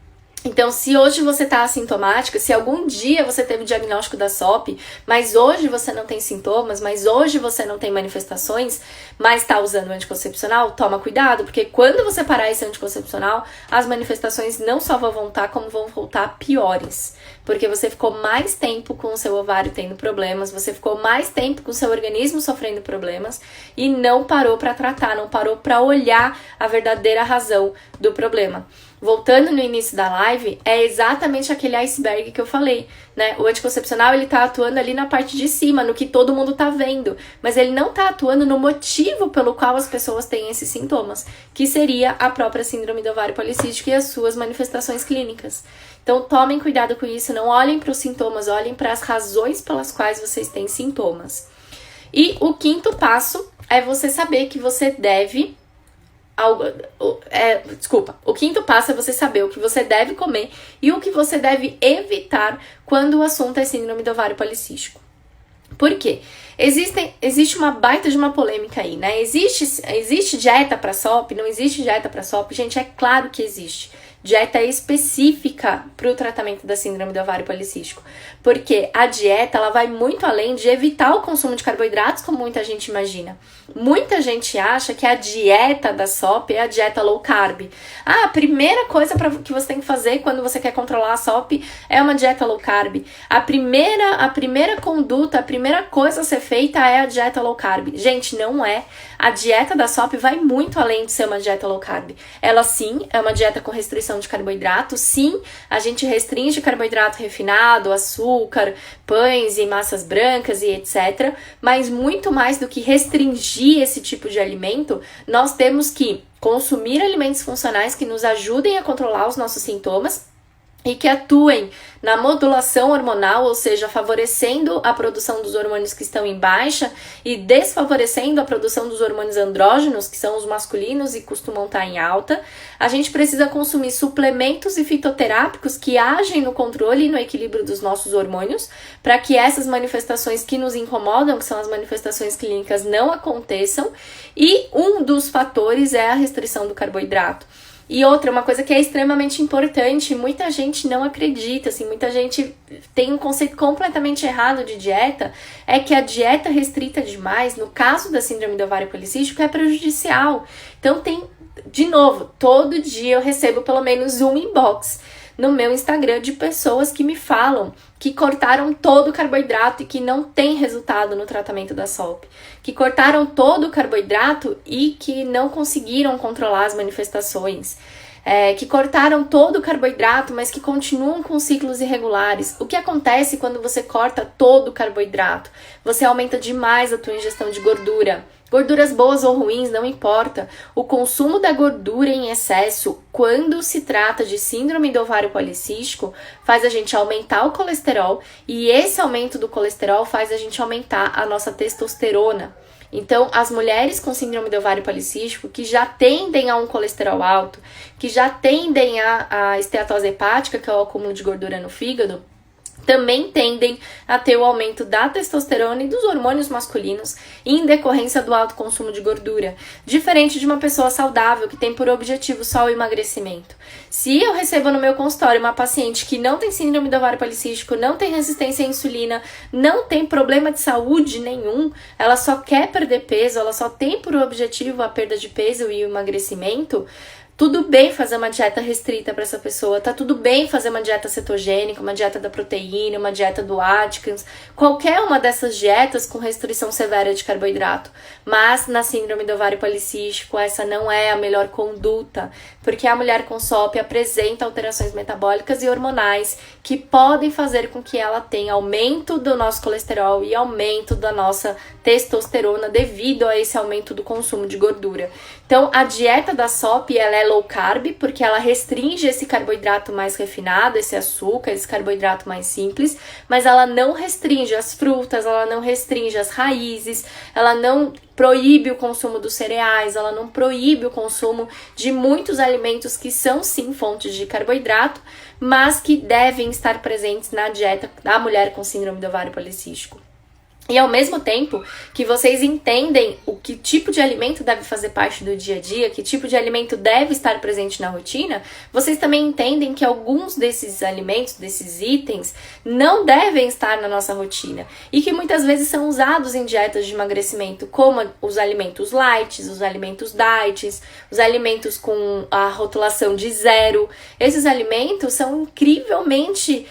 Então, se hoje você está assintomática, se algum dia você teve o diagnóstico da SOP, mas hoje você não tem sintomas, mas hoje você não tem manifestações, mas está usando o anticoncepcional, toma cuidado, porque quando você parar esse anticoncepcional, as manifestações não só vão voltar, como vão voltar piores. Porque você ficou mais tempo com o seu ovário tendo problemas, você ficou mais tempo com o seu organismo sofrendo problemas e não parou para tratar, não parou para olhar a verdadeira razão do problema. Voltando no início da live, é exatamente aquele iceberg que eu falei, né? O anticoncepcional, ele tá atuando ali na parte de cima, no que todo mundo tá vendo, mas ele não tá atuando no motivo pelo qual as pessoas têm esses sintomas, que seria a própria síndrome do ovário policístico e as suas manifestações clínicas. Então, tomem cuidado com isso, não olhem para os sintomas, olhem para as razões pelas quais vocês têm sintomas. E o quinto passo é você saber que você deve... O quinto passo é você saber o que você deve comer e o que você deve evitar quando o assunto é síndrome do ovário policístico. Por quê? Existe uma baita de uma polêmica aí, né? Existe dieta para SOP? Não existe dieta para SOP? Gente, é claro que existe. Dieta específica para o tratamento da síndrome do ovário policístico. Porque a dieta, ela vai muito além de evitar o consumo de carboidratos, como muita gente imagina. Muita gente acha que a dieta da SOP é a dieta low carb. A primeira coisa que você tem que fazer quando você quer controlar a SOP é uma dieta low carb. A primeira conduta, a primeira coisa a ser feita é a dieta low carb. Gente, não é. A dieta da SOP vai muito além de ser uma dieta low carb. Ela sim é uma dieta com restrição de carboidrato. Sim, a gente restringe carboidrato refinado, açúcar, pães e massas brancas e etc. Mas muito mais do que restringir esse tipo de alimento, nós temos que consumir alimentos funcionais que nos ajudem a controlar os nossos sintomas e que atuem na modulação hormonal, ou seja, favorecendo a produção dos hormônios que estão em baixa e desfavorecendo a produção dos hormônios andrógenos, que são os masculinos e costumam estar em alta. A gente precisa consumir suplementos e fitoterápicos que agem no controle e no equilíbrio dos nossos hormônios, para que essas manifestações que nos incomodam, que são as manifestações clínicas, não aconteçam. E um dos fatores é a restrição do carboidrato. E outra, uma coisa que é extremamente importante, muita gente não acredita, assim, muita gente tem um conceito completamente errado de dieta, é que a dieta restrita demais, no caso da síndrome do ovário policístico, é prejudicial. Então de novo, todo dia eu recebo pelo menos um inbox no meu Instagram de pessoas que me falam que cortaram todo o carboidrato e que não tem resultado no tratamento da SOP. Que cortaram todo o carboidrato e que não conseguiram controlar as manifestações. Que cortaram todo o carboidrato, mas que continuam com ciclos irregulares. O que acontece quando você corta todo o carboidrato? Você aumenta demais a tua ingestão de gordura. Gorduras boas ou ruins, não importa. O consumo da gordura em excesso, quando se trata de síndrome do ovário policístico, faz a gente aumentar o colesterol e esse aumento do colesterol faz a gente aumentar a nossa testosterona. Então, as mulheres com síndrome do ovário policístico, que já tendem a um colesterol alto, que já tendem a esteatose hepática, que é o acúmulo de gordura no fígado, também tendem a ter o aumento da testosterona e dos hormônios masculinos em decorrência do alto consumo de gordura, diferente de uma pessoa saudável que tem por objetivo só o emagrecimento. Se eu recebo no meu consultório uma paciente que não tem síndrome do ovário policístico, não tem resistência à insulina, não tem problema de saúde nenhum, ela só quer perder peso, ela só tem por objetivo a perda de peso e o emagrecimento, tudo bem fazer uma dieta restrita para essa pessoa, tá tudo bem fazer uma dieta cetogênica, uma dieta da proteína, uma dieta do Atkins, qualquer uma dessas dietas com restrição severa de carboidrato. Mas na síndrome do ovário policístico, essa não é a melhor conduta, porque a mulher com SOP apresenta alterações metabólicas e hormonais que podem fazer com que ela tenha aumento do nosso colesterol e aumento da nossa testosterona devido a esse aumento do consumo de gordura. Então, a dieta da SOP, ela é low carb, porque ela restringe esse carboidrato mais refinado, esse açúcar, esse carboidrato mais simples, mas ela não restringe as frutas, ela não restringe as raízes, ela não proíbe o consumo dos cereais, ela não proíbe o consumo de muitos alimentos que são sim fontes de carboidrato, mas que devem estar presentes na dieta da mulher com síndrome do ovário policístico. E ao mesmo tempo que vocês entendem o que tipo de alimento deve fazer parte do dia a dia, que tipo de alimento deve estar presente na rotina, vocês também entendem que alguns desses alimentos, desses itens, não devem estar na nossa rotina. E que muitas vezes são usados em dietas de emagrecimento, como os alimentos light, os alimentos diets, os alimentos com a rotulação de 0. Esses alimentos são incrivelmente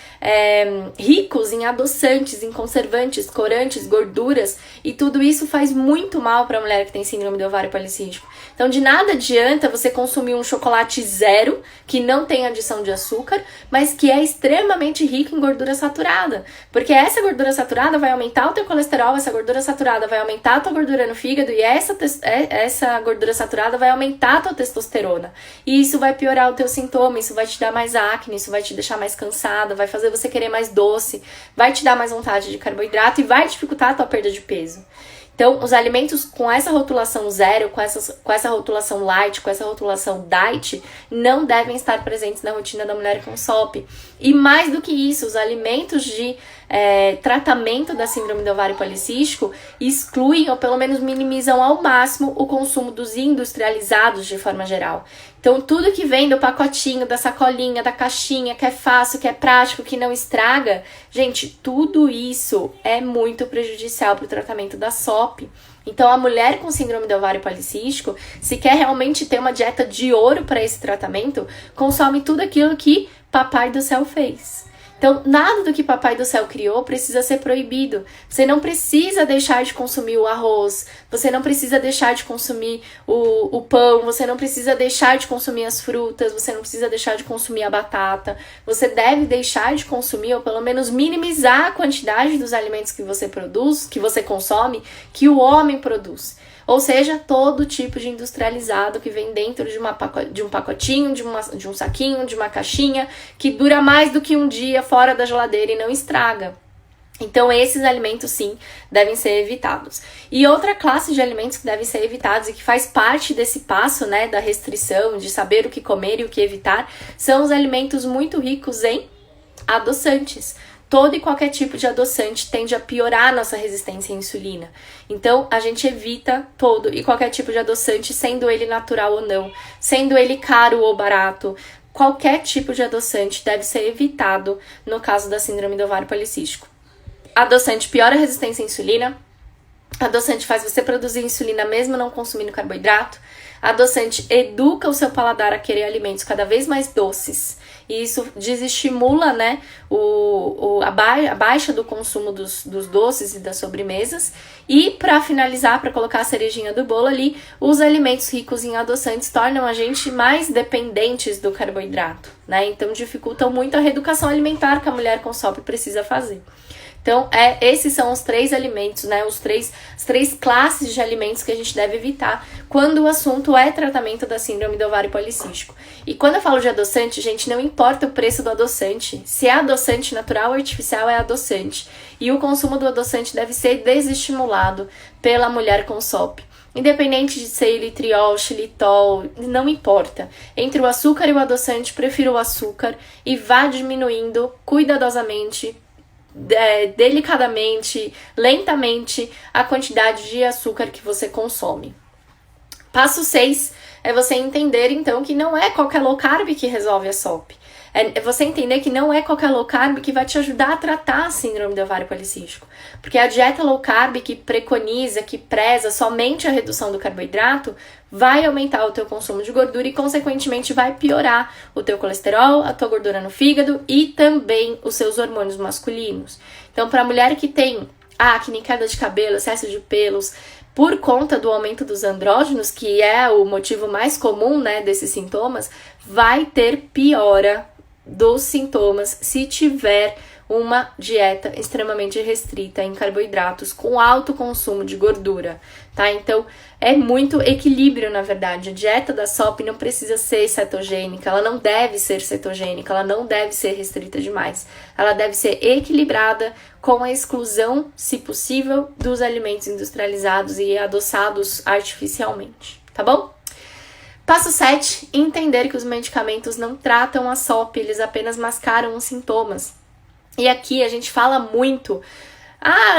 ricos em adoçantes, em conservantes, corantes, gorduras, e tudo isso faz muito mal para a mulher que tem síndrome do ovário policístico. Então, de nada adianta você consumir um chocolate 0, que não tem adição de açúcar, mas que é extremamente rico em gordura saturada, porque essa gordura saturada vai aumentar o teu colesterol, essa gordura saturada vai aumentar a tua gordura no fígado, e essa gordura saturada vai aumentar a tua testosterona. E isso vai piorar o teu sintoma, isso vai te dar mais acne, isso vai te deixar mais cansada, vai fazer você querer mais doce, vai te dar mais vontade de carboidrato e vai dificultar a tua perda de peso. Então, os alimentos com essa rotulação 0, com essa rotulação light, com essa rotulação diet, não devem estar presentes na rotina da mulher com SOP. E mais do que isso, os alimentos de tratamento da síndrome do ovário policístico excluem ou pelo menos minimizam ao máximo o consumo dos industrializados de forma geral. Então, tudo que vem do pacotinho, da sacolinha, da caixinha, que é fácil, que é prático, que não estraga, gente, tudo isso é muito prejudicial para o tratamento da SOP. Então, a mulher com síndrome do ovário policístico, se quer realmente ter uma dieta de ouro para esse tratamento, consome tudo aquilo que Papai do Céu fez. Então, nada do que Papai do Céu criou precisa ser proibido. Você não precisa deixar de consumir o arroz, você não precisa deixar de consumir o pão, você não precisa deixar de consumir as frutas, você não precisa deixar de consumir a batata. Você deve deixar de consumir, ou pelo menos minimizar a quantidade dos alimentos que você produz, que você consome, que o homem produz. Ou seja, todo tipo de industrializado que vem dentro de um pacotinho, de um saquinho, de uma caixinha, que dura mais do que um dia fora da geladeira e não estraga. Então, esses alimentos, sim, devem ser evitados. E outra classe de alimentos que devem ser evitados e que faz parte desse passo, né, da restrição, de saber o que comer e o que evitar, são os alimentos muito ricos em adoçantes. Todo e qualquer tipo de adoçante tende a piorar a nossa resistência à insulina. Então, a gente evita todo e qualquer tipo de adoçante, sendo ele natural ou não, sendo ele caro ou barato. Qualquer tipo de adoçante deve ser evitado no caso da síndrome do ovário policístico. Adoçante piora a resistência à insulina. Adoçante faz você produzir insulina mesmo não consumindo carboidrato. Adoçante educa o seu paladar a querer alimentos cada vez mais doces. E isso desestimula, né, a baixa do consumo dos doces e das sobremesas. E para finalizar, para colocar a cerejinha do bolo ali, os alimentos ricos em adoçantes tornam a gente mais dependentes do carboidrato, né? Então dificultam muito a reeducação alimentar que a mulher com SOP precisa fazer. Então, esses são os 3 alimentos, né? As três classes de alimentos que a gente deve evitar quando o assunto é tratamento da síndrome do ovário policístico. E quando eu falo de adoçante, gente, não importa o preço do adoçante. Se é adoçante natural ou artificial, é adoçante. E o consumo do adoçante deve ser desestimulado pela mulher com SOP. Independente de ser erythritol, xilitol, não importa. Entre o açúcar e o adoçante, prefiro o açúcar e vá diminuindo cuidadosamente, delicadamente, lentamente, a quantidade de açúcar que você consome. Passo 6 é você entender, então, que não é qualquer low carb que resolve a SOP. É você entender que não é qualquer low carb que vai te ajudar a tratar a síndrome do ovário policístico. Porque a dieta low carb que preconiza, que preza somente a redução do carboidrato, vai aumentar o teu consumo de gordura e, consequentemente, vai piorar o teu colesterol, a tua gordura no fígado e também os seus hormônios masculinos. Então, para a mulher que tem acne, queda de cabelo, excesso de pelos, por conta do aumento dos andrógenos, que é o motivo mais comum, né, desses sintomas, vai ter piora dos sintomas se tiver uma dieta extremamente restrita em carboidratos, com alto consumo de gordura, tá? Então, é muito equilíbrio, na verdade. A dieta da SOP não precisa ser cetogênica, ela não deve ser cetogênica, ela não deve ser restrita demais. Ela deve ser equilibrada com a exclusão, se possível, dos alimentos industrializados e adoçados artificialmente, tá bom? Passo 7, entender que os medicamentos não tratam a SOP, eles apenas mascaram os sintomas. E aqui a gente fala muito,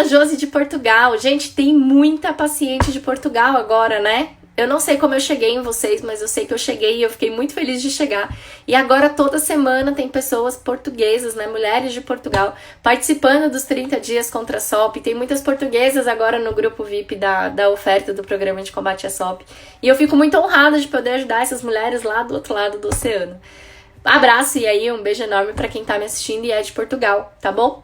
Josi de Portugal, gente, tem muita paciente de Portugal agora, né? Eu não sei como eu cheguei em vocês, mas eu sei que eu cheguei e eu fiquei muito feliz de chegar. E agora toda semana tem pessoas portuguesas, né, mulheres de Portugal, participando dos 30 dias contra a SOP. Tem muitas portuguesas agora no grupo VIP da oferta do programa de combate à SOP. E eu fico muito honrada de poder ajudar essas mulheres lá do outro lado do oceano. Abraço e aí um beijo enorme pra quem tá me assistindo e é de Portugal, tá bom?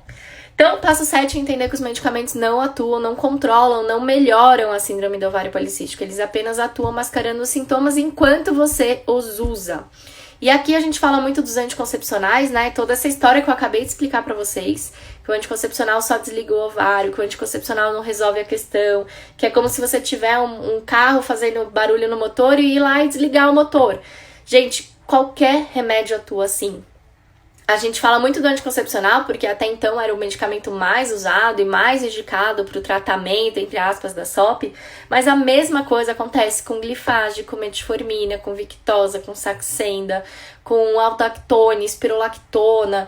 Então, passo 7 é entender que os medicamentos não atuam, não controlam, não melhoram a síndrome do ovário policístico. Eles apenas atuam mascarando os sintomas enquanto você os usa. E aqui a gente fala muito dos anticoncepcionais, né? Toda essa história que eu acabei de explicar pra vocês, que o anticoncepcional só desliga o ovário, que o anticoncepcional não resolve a questão, que é como se você tiver um carro fazendo barulho no motor e ir lá e desligar o motor. Gente, qualquer remédio atua assim. A gente fala muito do anticoncepcional porque até então era o medicamento mais usado e mais indicado para o tratamento, entre aspas, da SOP, mas a mesma coisa acontece com glifage, com metformina, com Victoza, com Saxenda, com Aldactone, espirolactona,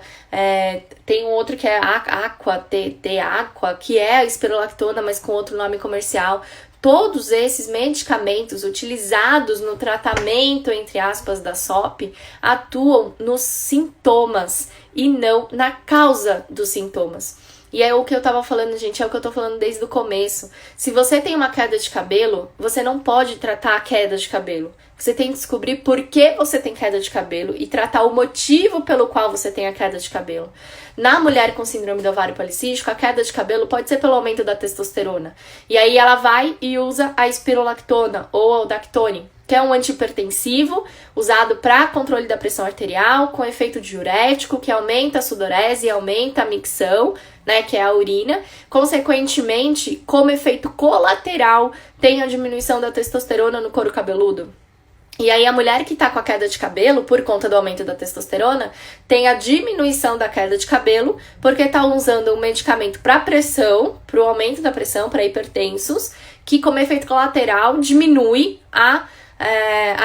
tem um outro que é Aqua, Aqua, que é a espirolactona, mas com outro nome comercial. Todos esses medicamentos utilizados no tratamento, entre aspas, da SOP, atuam nos sintomas e não na causa dos sintomas. E é o que eu tava falando, gente, é o que eu tô falando desde o começo. Se você tem uma queda de cabelo, você não pode tratar a queda de cabelo. Você tem que descobrir por que você tem queda de cabelo e tratar o motivo pelo qual você tem a queda de cabelo. Na mulher com síndrome do ovário policístico, a queda de cabelo pode ser pelo aumento da testosterona. E aí ela vai e usa a espirolactona ou Aldactone, que é um antihipertensivo usado para controle da pressão arterial, com efeito diurético, que aumenta a sudorese e aumenta a micção, né, que é a urina. Consequentemente, como efeito colateral, tem a diminuição da testosterona no couro cabeludo. E aí a mulher que tá com a queda de cabelo, por conta do aumento da testosterona, tem a diminuição da queda de cabelo, porque tá usando um medicamento para pressão, para o aumento da pressão, para hipertensos, que como efeito colateral diminui a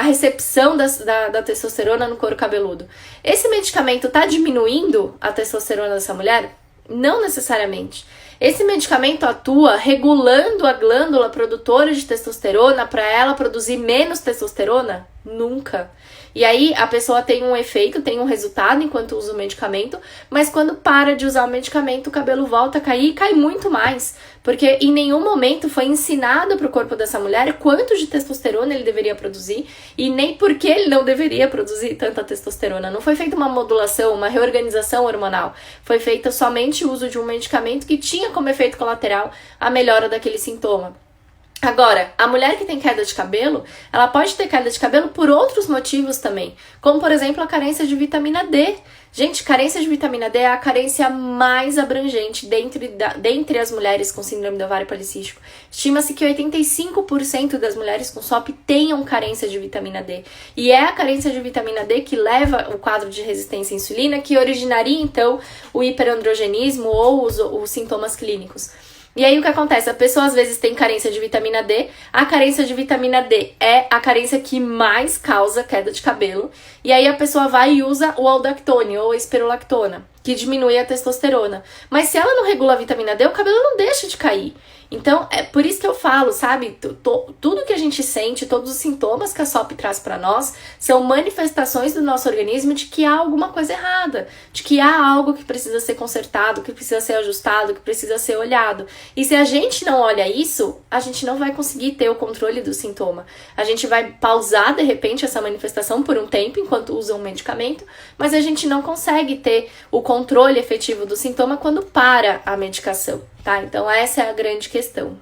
recepção da testosterona no couro cabeludo. Esse medicamento tá diminuindo a testosterona dessa mulher? Não necessariamente. Esse medicamento atua regulando a glândula produtora de testosterona para ela produzir menos testosterona? Nunca. E aí a pessoa tem um efeito, tem um resultado enquanto usa o medicamento, mas quando para de usar o medicamento, o cabelo volta a cair e cai muito mais. Porque em nenhum momento foi ensinado para o corpo dessa mulher quanto de testosterona ele deveria produzir e nem por que ele não deveria produzir tanta testosterona. Não foi feita uma modulação, uma reorganização hormonal. Foi feita somente o uso de um medicamento que tinha como efeito colateral a melhora daquele sintoma. Agora, a mulher que tem queda de cabelo, ela pode ter queda de cabelo por outros motivos também, como por exemplo a carência de vitamina D. Gente, carência de vitamina D é a carência mais abrangente dentre as mulheres com síndrome do ovário policístico. Estima-se que 85% das mulheres com SOP tenham carência de vitamina D. E é a carência de vitamina D que leva o quadro de resistência à insulina, que originaria então o hiperandrogenismo ou os sintomas clínicos. E aí o que acontece? A pessoa às vezes tem carência de vitamina D. A carência de vitamina D é a carência que mais causa queda de cabelo. E aí a pessoa vai e usa o Aldactone ou a espirolactona, que diminui a testosterona. Mas se ela não regula a vitamina D, o cabelo não deixa de cair. Então, é por isso que eu falo, sabe? Tudo que a gente sente, todos os sintomas que a SOP traz pra nós, são manifestações do nosso organismo de que há alguma coisa errada, de que há algo que precisa ser consertado, que precisa ser ajustado, que precisa ser olhado. E se a gente não olha isso, a gente não vai conseguir ter o controle do sintoma. A gente vai pausar, de repente, essa manifestação por um tempo, enquanto usa um medicamento, mas a gente não consegue ter o controle efetivo do sintoma quando para a medicação. Tá? Então essa é a grande questão.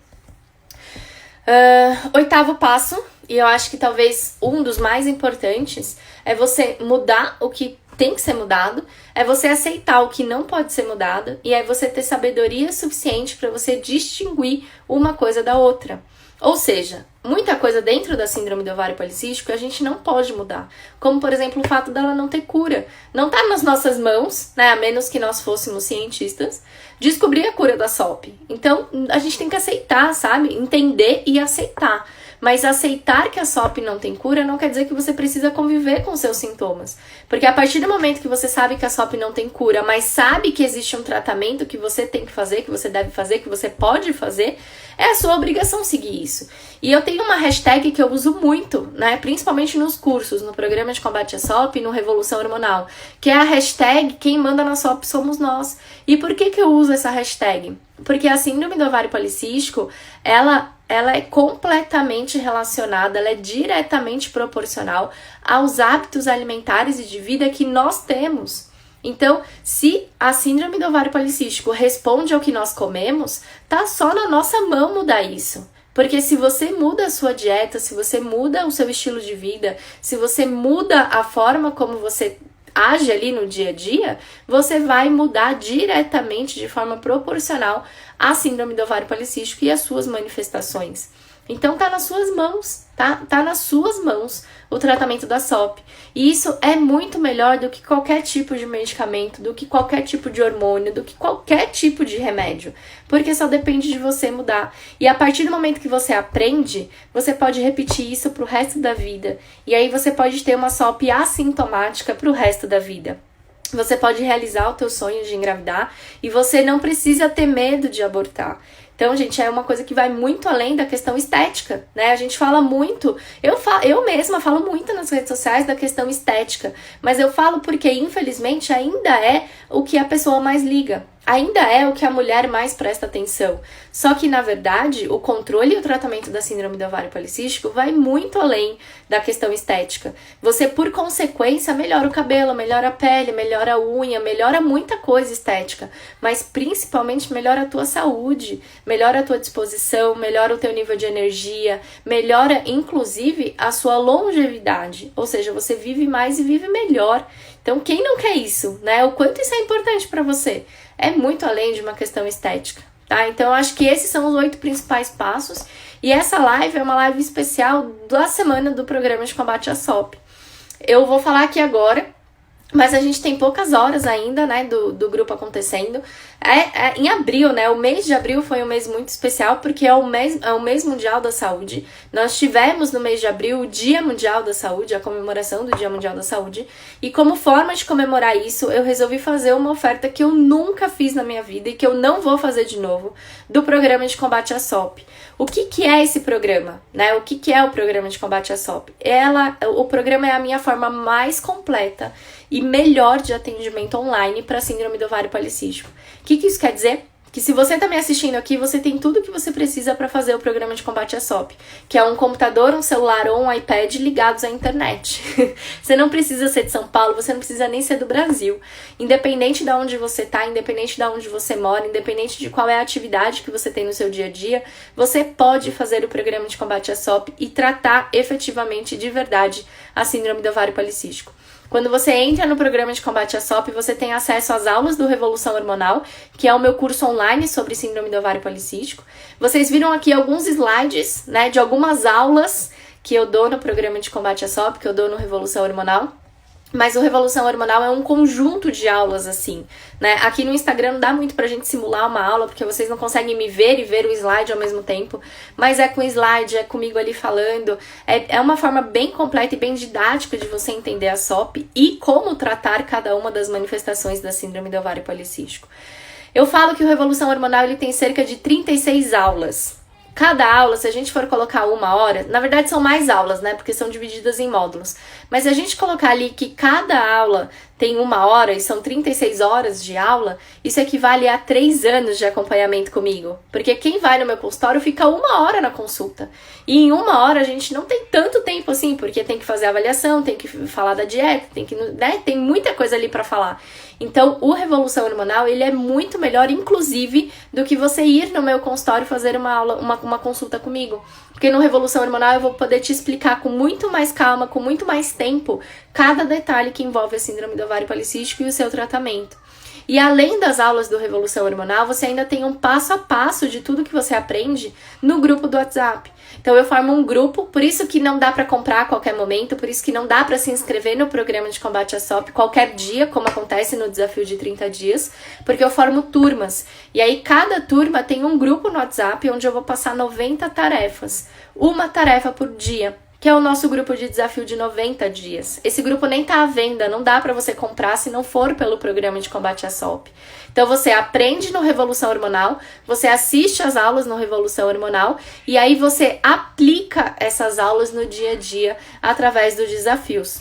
Oitavo passo, e eu acho que talvez um dos mais importantes, é você mudar o que tem que ser mudado, é você aceitar o que não pode ser mudado e aí você ter sabedoria suficiente para você distinguir uma coisa da outra. Ou seja, muita coisa dentro da síndrome do ovário policístico a gente não pode mudar. Como, por exemplo, o fato dela não ter cura. Não tá nas nossas mãos, né, a menos que nós fôssemos cientistas, descobrir a cura da SOP. Então, a gente tem que aceitar, sabe? Entender e aceitar. Mas aceitar que a SOP não tem cura não quer dizer que você precisa conviver com seus sintomas. Porque a partir do momento que você sabe que a SOP não tem cura, mas sabe que existe um tratamento que você tem que fazer, que você deve fazer, que você pode fazer, é a sua obrigação seguir isso. E eu tenho uma hashtag que eu uso muito, né? Principalmente nos cursos, no programa de combate à SOP e no Revolução Hormonal, que é a hashtag quem manda na SOP somos nós. E por que eu uso essa hashtag? Porque a síndrome do ovário policístico, ela é completamente relacionada, ela é diretamente proporcional aos hábitos alimentares e de vida que nós temos. Então, se a síndrome do ovário policístico responde ao que nós comemos, tá só na nossa mão mudar isso. Porque se você muda a sua dieta, se você muda o seu estilo de vida, se você muda a forma como você age ali no dia a dia, você vai mudar diretamente, de forma proporcional, a síndrome do ovário policístico e as suas manifestações. Então tá nas suas mãos, tá? Tá nas suas mãos o tratamento da SOP. E isso é muito melhor do que qualquer tipo de medicamento, do que qualquer tipo de hormônio, do que qualquer tipo de remédio. Porque só depende de você mudar. E a partir do momento que você aprende, você pode repetir isso pro resto da vida. E aí você pode ter uma SOP assintomática pro resto da vida. Você pode realizar o teu sonho de engravidar e você não precisa ter medo de abortar. Então, gente, é uma coisa que vai muito além da questão estética, né? A gente fala muito, eu mesma falo muito nas redes sociais da questão estética, mas eu falo porque, infelizmente, ainda é o que a pessoa mais liga. Ainda é o que a mulher mais presta atenção. Só que, na verdade, o controle e o tratamento da síndrome do ovário policístico vai muito além da questão estética. Você, por consequência, melhora o cabelo, melhora a pele, melhora a unha, melhora muita coisa estética. Mas, principalmente, melhora a tua saúde, melhora a tua disposição, melhora o teu nível de energia, melhora, inclusive, a sua longevidade. Ou seja, você vive mais e vive melhor. Então, quem não quer isso, né? O quanto isso é importante para você? É muito além de uma questão estética, tá? Então, eu acho que esses são os 8 principais passos. E essa live é uma live especial da semana do programa de combate à SOP. Eu vou falar aqui agora, mas a gente tem poucas horas ainda, né, do grupo acontecendo. Em abril, né, o mês de abril foi um mês muito especial porque é o mês mundial da saúde. Nós tivemos no mês de abril o Dia Mundial da Saúde, a comemoração do Dia Mundial da Saúde. E como forma de comemorar isso, eu resolvi fazer uma oferta que eu nunca fiz na minha vida e que eu não vou fazer de novo, do programa de combate à SOP. O que é esse programa, né? O que é o programa de combate à SOP? O programa é a minha forma mais completa e melhor de atendimento online para síndrome do ovário policístico. O que isso quer dizer? Que se você está me assistindo aqui, você tem tudo o que você precisa para fazer o programa de combate à SOP, que é um computador, um celular ou um iPad ligados à internet. Você não precisa ser de São Paulo, você não precisa nem ser do Brasil. Independente de onde você está, independente de onde você mora, independente de qual é a atividade que você tem no seu dia a dia, você pode fazer o programa de combate à SOP e tratar efetivamente, de verdade, a síndrome do ovário policístico. Quando você entra no programa de combate à SOP, você tem acesso às aulas do Revolução Hormonal, que é o meu curso online sobre síndrome do ovário policístico. Vocês viram aqui alguns slides, né, de algumas aulas que eu dou no programa de combate à SOP, que eu dou no Revolução Hormonal. Mas o Revolução Hormonal é um conjunto de aulas, assim, né? Aqui no Instagram não dá muito pra gente simular uma aula, porque vocês não conseguem me ver e ver o slide ao mesmo tempo. Mas é com slide, é comigo ali falando. É uma forma bem completa e bem didática de você entender a SOP e como tratar cada uma das manifestações da síndrome do ovário policístico. Eu falo que o Revolução Hormonal ele tem cerca de 36 aulas. Cada aula, se a gente for colocar 1 hora, na verdade são mais aulas, né? Porque são divididas em módulos. Mas se a gente colocar ali que cada aula tem 1 hora e são 36 horas de aula, isso equivale a 3 anos de acompanhamento comigo. Porque quem vai no meu consultório fica 1 hora na consulta. E em 1 hora a gente não tem tanto tempo assim, porque tem que fazer a avaliação, tem que falar da dieta, tem muita coisa ali pra falar. Então, o Revolução Hormonal, ele é muito melhor, inclusive, do que você ir no meu consultório fazer uma aula, uma consulta comigo. Porque no Revolução Hormonal eu vou poder te explicar com muito mais calma, com muito mais tempo, cada detalhe que envolve a síndrome do ovário policístico e o seu tratamento. E além das aulas do Revolução Hormonal, você ainda tem um passo a passo de tudo que você aprende no grupo do WhatsApp. Então eu formo um grupo, por isso que não dá para comprar a qualquer momento, por isso que não dá para se inscrever no programa de combate à SOP qualquer dia, como acontece no desafio de 30 dias, porque eu formo turmas. E aí cada turma tem um grupo no WhatsApp onde eu vou passar 90 tarefas, uma tarefa por dia, que é o nosso grupo de desafio de 90 dias. Esse grupo nem tá à venda, não dá para você comprar se não for pelo programa de combate à SOP. Então você aprende no Revolução Hormonal, você assiste as aulas no Revolução Hormonal e aí você aplica essas aulas no dia a dia através dos desafios.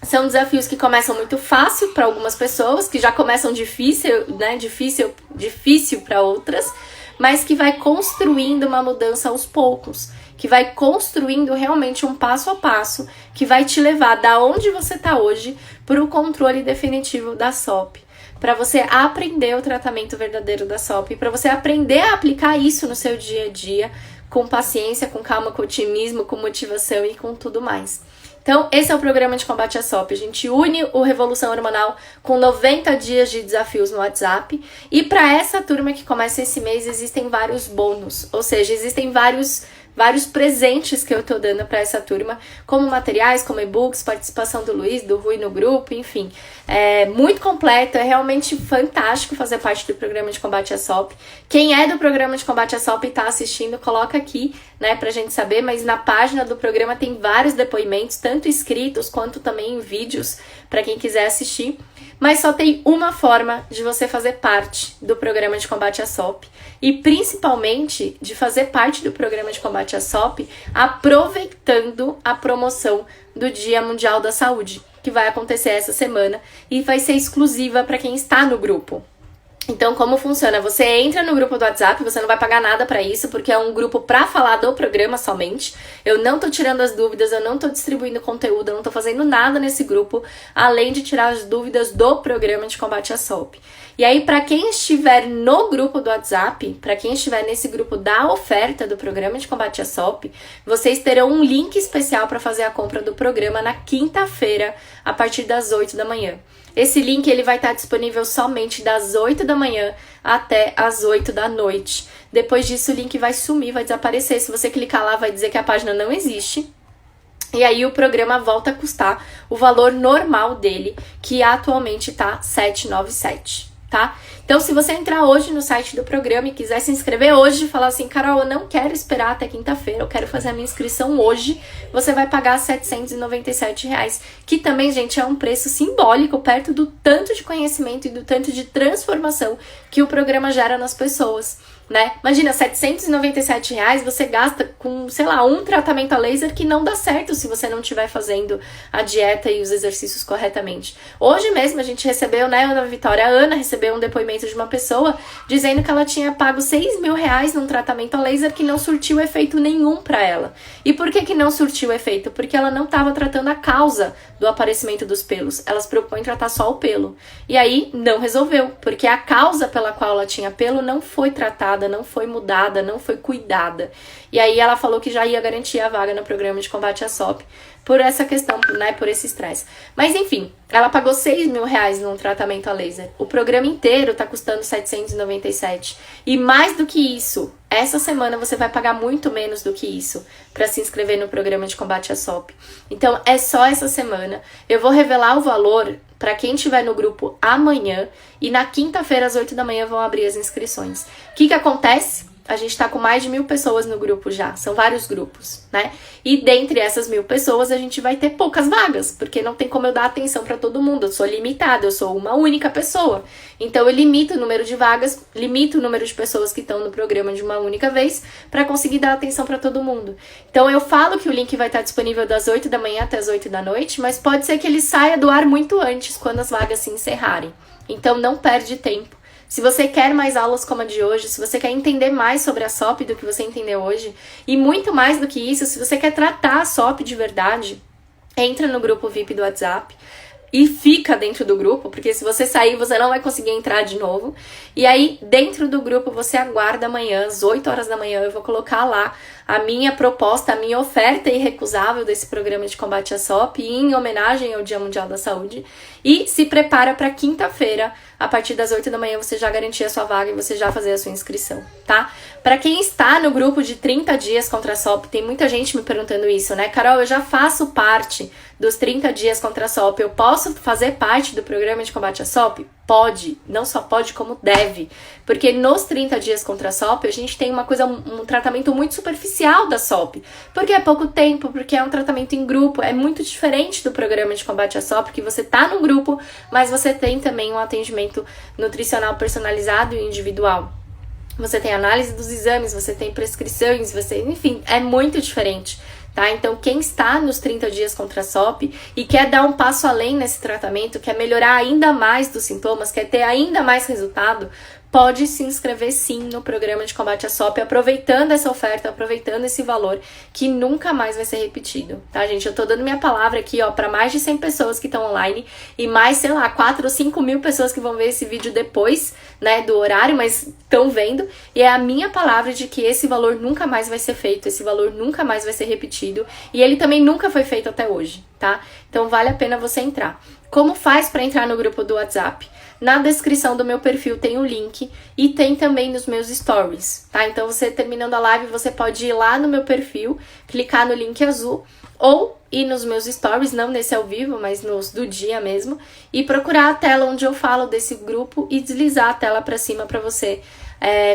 São desafios que começam muito fácil para algumas pessoas, que já começam difícil, né? Difícil para outras, mas que vai construindo uma mudança aos poucos, que vai construindo realmente um passo a passo, que vai te levar da onde você está hoje para o controle definitivo da SOP, para você aprender o tratamento verdadeiro da SOP, para você aprender a aplicar isso no seu dia a dia, com paciência, com calma, com otimismo, com motivação e com tudo mais. Então, esse é o programa de combate à SOP. A gente une o Revolução Hormonal com 90 dias de desafios no WhatsApp. E para essa turma que começa esse mês, existem vários bônus. Ou seja, existem vários presentes que eu tô dando para essa turma, como materiais, como e-books, participação do Luiz, do Rui no grupo, enfim. É muito completo, é realmente fantástico fazer parte do programa de combate à SOP. Quem é do programa de combate à SOP e tá assistindo, coloca aqui, né, pra gente saber, mas na página do programa tem vários depoimentos, tanto escritos quanto também em vídeos, para quem quiser assistir. Mas só tem uma forma de você fazer parte do programa de combate à SOP e principalmente de fazer parte do programa de combate à SOP aproveitando a promoção do Dia Mundial da Saúde, que vai acontecer essa semana e vai ser exclusiva para quem está no grupo. Então, como funciona? Você entra no grupo do WhatsApp, você não vai pagar nada pra isso, porque é um grupo pra falar do programa somente. Eu não tô tirando as dúvidas, eu não tô distribuindo conteúdo, eu não tô fazendo nada nesse grupo, além de tirar as dúvidas do programa de combate à SOP. E aí, pra quem estiver no grupo do WhatsApp, pra quem estiver nesse grupo da oferta do programa de combate à SOP, vocês terão um link especial pra fazer a compra do programa na quinta-feira, a partir das 8 da manhã. Esse link ele vai estar disponível somente das 8 da manhã até as 8 da noite. Depois disso o link vai sumir, vai desaparecer. Se você clicar lá vai dizer que a página não existe. E aí o programa volta a custar o valor normal dele, que atualmente tá R$ 797, tá? Então se você entrar hoje no site do programa e quiser se inscrever hoje e falar assim, Carol, eu não quero esperar até quinta-feira, eu quero fazer a minha inscrição hoje, você vai pagar R$ 797, que também, gente, é um preço simbólico perto do tanto de conhecimento e do tanto de transformação que o programa gera nas pessoas, né? Imagina, R$ 797 você gasta com, sei lá, um tratamento a laser que não dá certo se você não estiver fazendo a dieta e os exercícios corretamente. Hoje mesmo a gente recebeu, né, a Vitória, a Ana recebeu um depoimento de uma pessoa dizendo que ela tinha pago R$ 6.000 num tratamento a laser que não surtiu efeito nenhum pra ela. E por que não surtiu efeito? Porque ela não estava tratando a causa do aparecimento dos pelos. Ela se preocupou em tratar só o pelo. E aí não resolveu, porque a causa pela qual ela tinha pelo não foi tratada, não foi mudada, não foi cuidada. E aí ela falou que já ia garantir a vaga no programa de combate à SOP por essa questão, né, por esse estresse. Mas enfim, ela pagou R$ 6.000 num tratamento a laser. O programa inteiro tá custando R$ 797. E mais do que isso, essa semana você vai pagar muito menos do que isso para se inscrever no programa de combate à SOP. Então é só essa semana. Eu vou revelar o valor para quem estiver no grupo amanhã e na quinta-feira às 8 da manhã vão abrir as inscrições. O que acontece? A gente tá com mais de 1.000 pessoas no grupo já, são vários grupos, né? E dentre essas 1.000 pessoas a gente vai ter poucas vagas, porque não tem como eu dar atenção pra todo mundo, eu sou limitada, eu sou uma única pessoa. Então eu limito o número de vagas, limito o número de pessoas que estão no programa de uma única vez, pra conseguir dar atenção pra todo mundo. Então eu falo que o link vai estar disponível das 8 da manhã até as 8 da noite, mas pode ser que ele saia do ar muito antes, quando as vagas se encerrarem. Então não perde tempo. Se você quer mais aulas como a de hoje, se você quer entender mais sobre a SOP do que você entendeu hoje, e muito mais do que isso, se você quer tratar a SOP de verdade, entra no grupo VIP do WhatsApp e fica dentro do grupo, porque se você sair, você não vai conseguir entrar de novo. E aí, dentro do grupo, você aguarda amanhã, às 8 horas da manhã, eu vou colocar lá a minha proposta, a minha oferta irrecusável desse programa de combate à SOP em homenagem ao Dia Mundial da Saúde. E se prepara para quinta-feira, a partir das 8 da manhã, você já garantir a sua vaga e você já fazer a sua inscrição, tá? Para quem está no grupo de 30 dias contra a SOP, tem muita gente me perguntando isso, né? Carol, eu já faço parte dos 30 dias contra a SOP, eu posso fazer parte do programa de combate à SOP? Pode, não só pode, como deve. Porque nos 30 dias contra a SOP, a gente tem um tratamento muito superficial da SOP. Porque é pouco tempo, porque é um tratamento em grupo, é muito diferente do programa de combate à SOP, que você tá no grupo, mas você tem também um atendimento nutricional personalizado e individual. Você tem análise dos exames, você tem prescrições, enfim, é muito diferente. Tá? Então, quem está nos 30 dias contra a SOP e quer dar um passo além nesse tratamento, quer melhorar ainda mais dos sintomas, quer ter ainda mais resultado, pode se inscrever sim no programa de combate à SOP, aproveitando essa oferta, aproveitando esse valor que nunca mais vai ser repetido, tá, gente? Eu tô dando minha palavra aqui, ó, para mais de 100 pessoas que estão online e mais, sei lá, 4 ou 5 mil pessoas que vão ver esse vídeo depois, né, do horário, mas estão vendo, e é a minha palavra de que esse valor nunca mais vai ser feito, esse valor nunca mais vai ser repetido, e ele também nunca foi feito até hoje, tá? Então vale a pena você entrar. Como faz para entrar no grupo do WhatsApp? Na descrição do meu perfil tem o link e tem também nos meus stories, tá? Então você terminando a live, você pode ir lá no meu perfil, clicar no link azul ou ir nos meus stories, não nesse ao vivo, mas nos do dia mesmo, e procurar a tela onde eu falo desse grupo e deslizar a tela para cima para você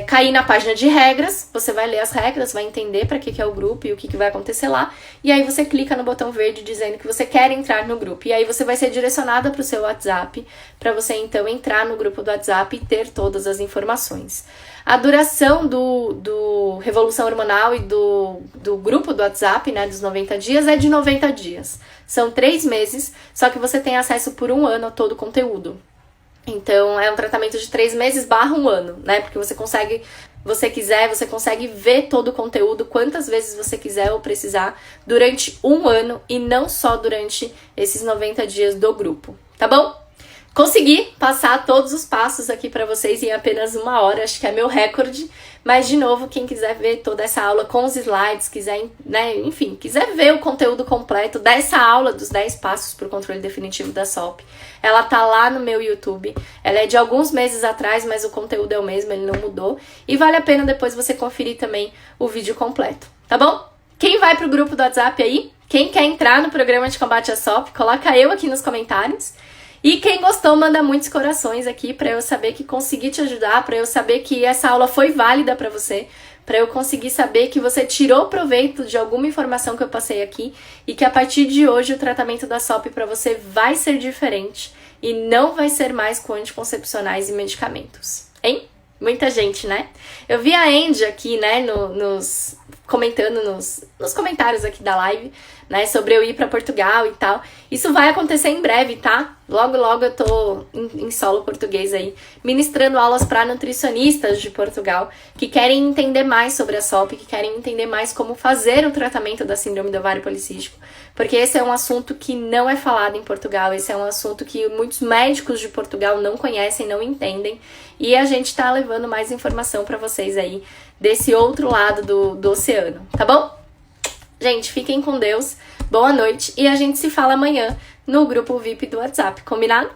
cair na página de regras. Você vai ler as regras, vai entender para que é o grupo e o que vai acontecer lá, e aí você clica no botão verde dizendo que você quer entrar no grupo, e aí você vai ser direcionada para o seu WhatsApp, para você então entrar no grupo do WhatsApp e ter todas as informações. A duração do Revolução Hormonal e do grupo do WhatsApp, né, dos 90 dias, é de 90 dias. São 3 meses, só que você tem acesso por 1 ano a todo o conteúdo. Então, é um tratamento de 3 meses / 1 ano, né? Porque você consegue ver todo o conteúdo quantas vezes você quiser ou precisar durante 1 ano e não só durante esses 90 dias do grupo, tá bom? Consegui passar todos os passos aqui para vocês em apenas 1 hora, acho que é meu recorde, mas de novo, quem quiser ver toda essa aula com os slides, quiser, né, enfim, quiser ver o conteúdo completo dessa aula dos 10 passos para o controle definitivo da SOP, ela tá lá no meu YouTube, ela é de alguns meses atrás, mas o conteúdo é o mesmo, ele não mudou, e vale a pena depois você conferir também o vídeo completo, tá bom? Quem vai pro grupo do WhatsApp aí? Quem quer entrar no programa de combate à SOP, coloca eu aqui nos comentários. E quem gostou, manda muitos corações aqui para eu saber que consegui te ajudar, para eu saber que essa aula foi válida para você, para eu conseguir saber que você tirou proveito de alguma informação que eu passei aqui e que a partir de hoje o tratamento da SOP para você vai ser diferente e não vai ser mais com anticoncepcionais e medicamentos, hein? Muita gente, né? Eu vi a Andy aqui, né, comentando nos comentários aqui da live, né, sobre eu ir para Portugal e tal. Isso vai acontecer em breve, tá? Logo, logo eu tô em solo português aí, ministrando aulas para nutricionistas de Portugal que querem entender mais sobre a SOP, que querem entender mais como fazer o tratamento da síndrome do ovário policístico, porque esse é um assunto que não é falado em Portugal, esse é um assunto que muitos médicos de Portugal não conhecem, não entendem, e a gente tá levando mais informação para vocês aí desse outro lado do oceano, tá bom? Gente, fiquem com Deus, boa noite e a gente se fala amanhã no grupo VIP do WhatsApp, combinado?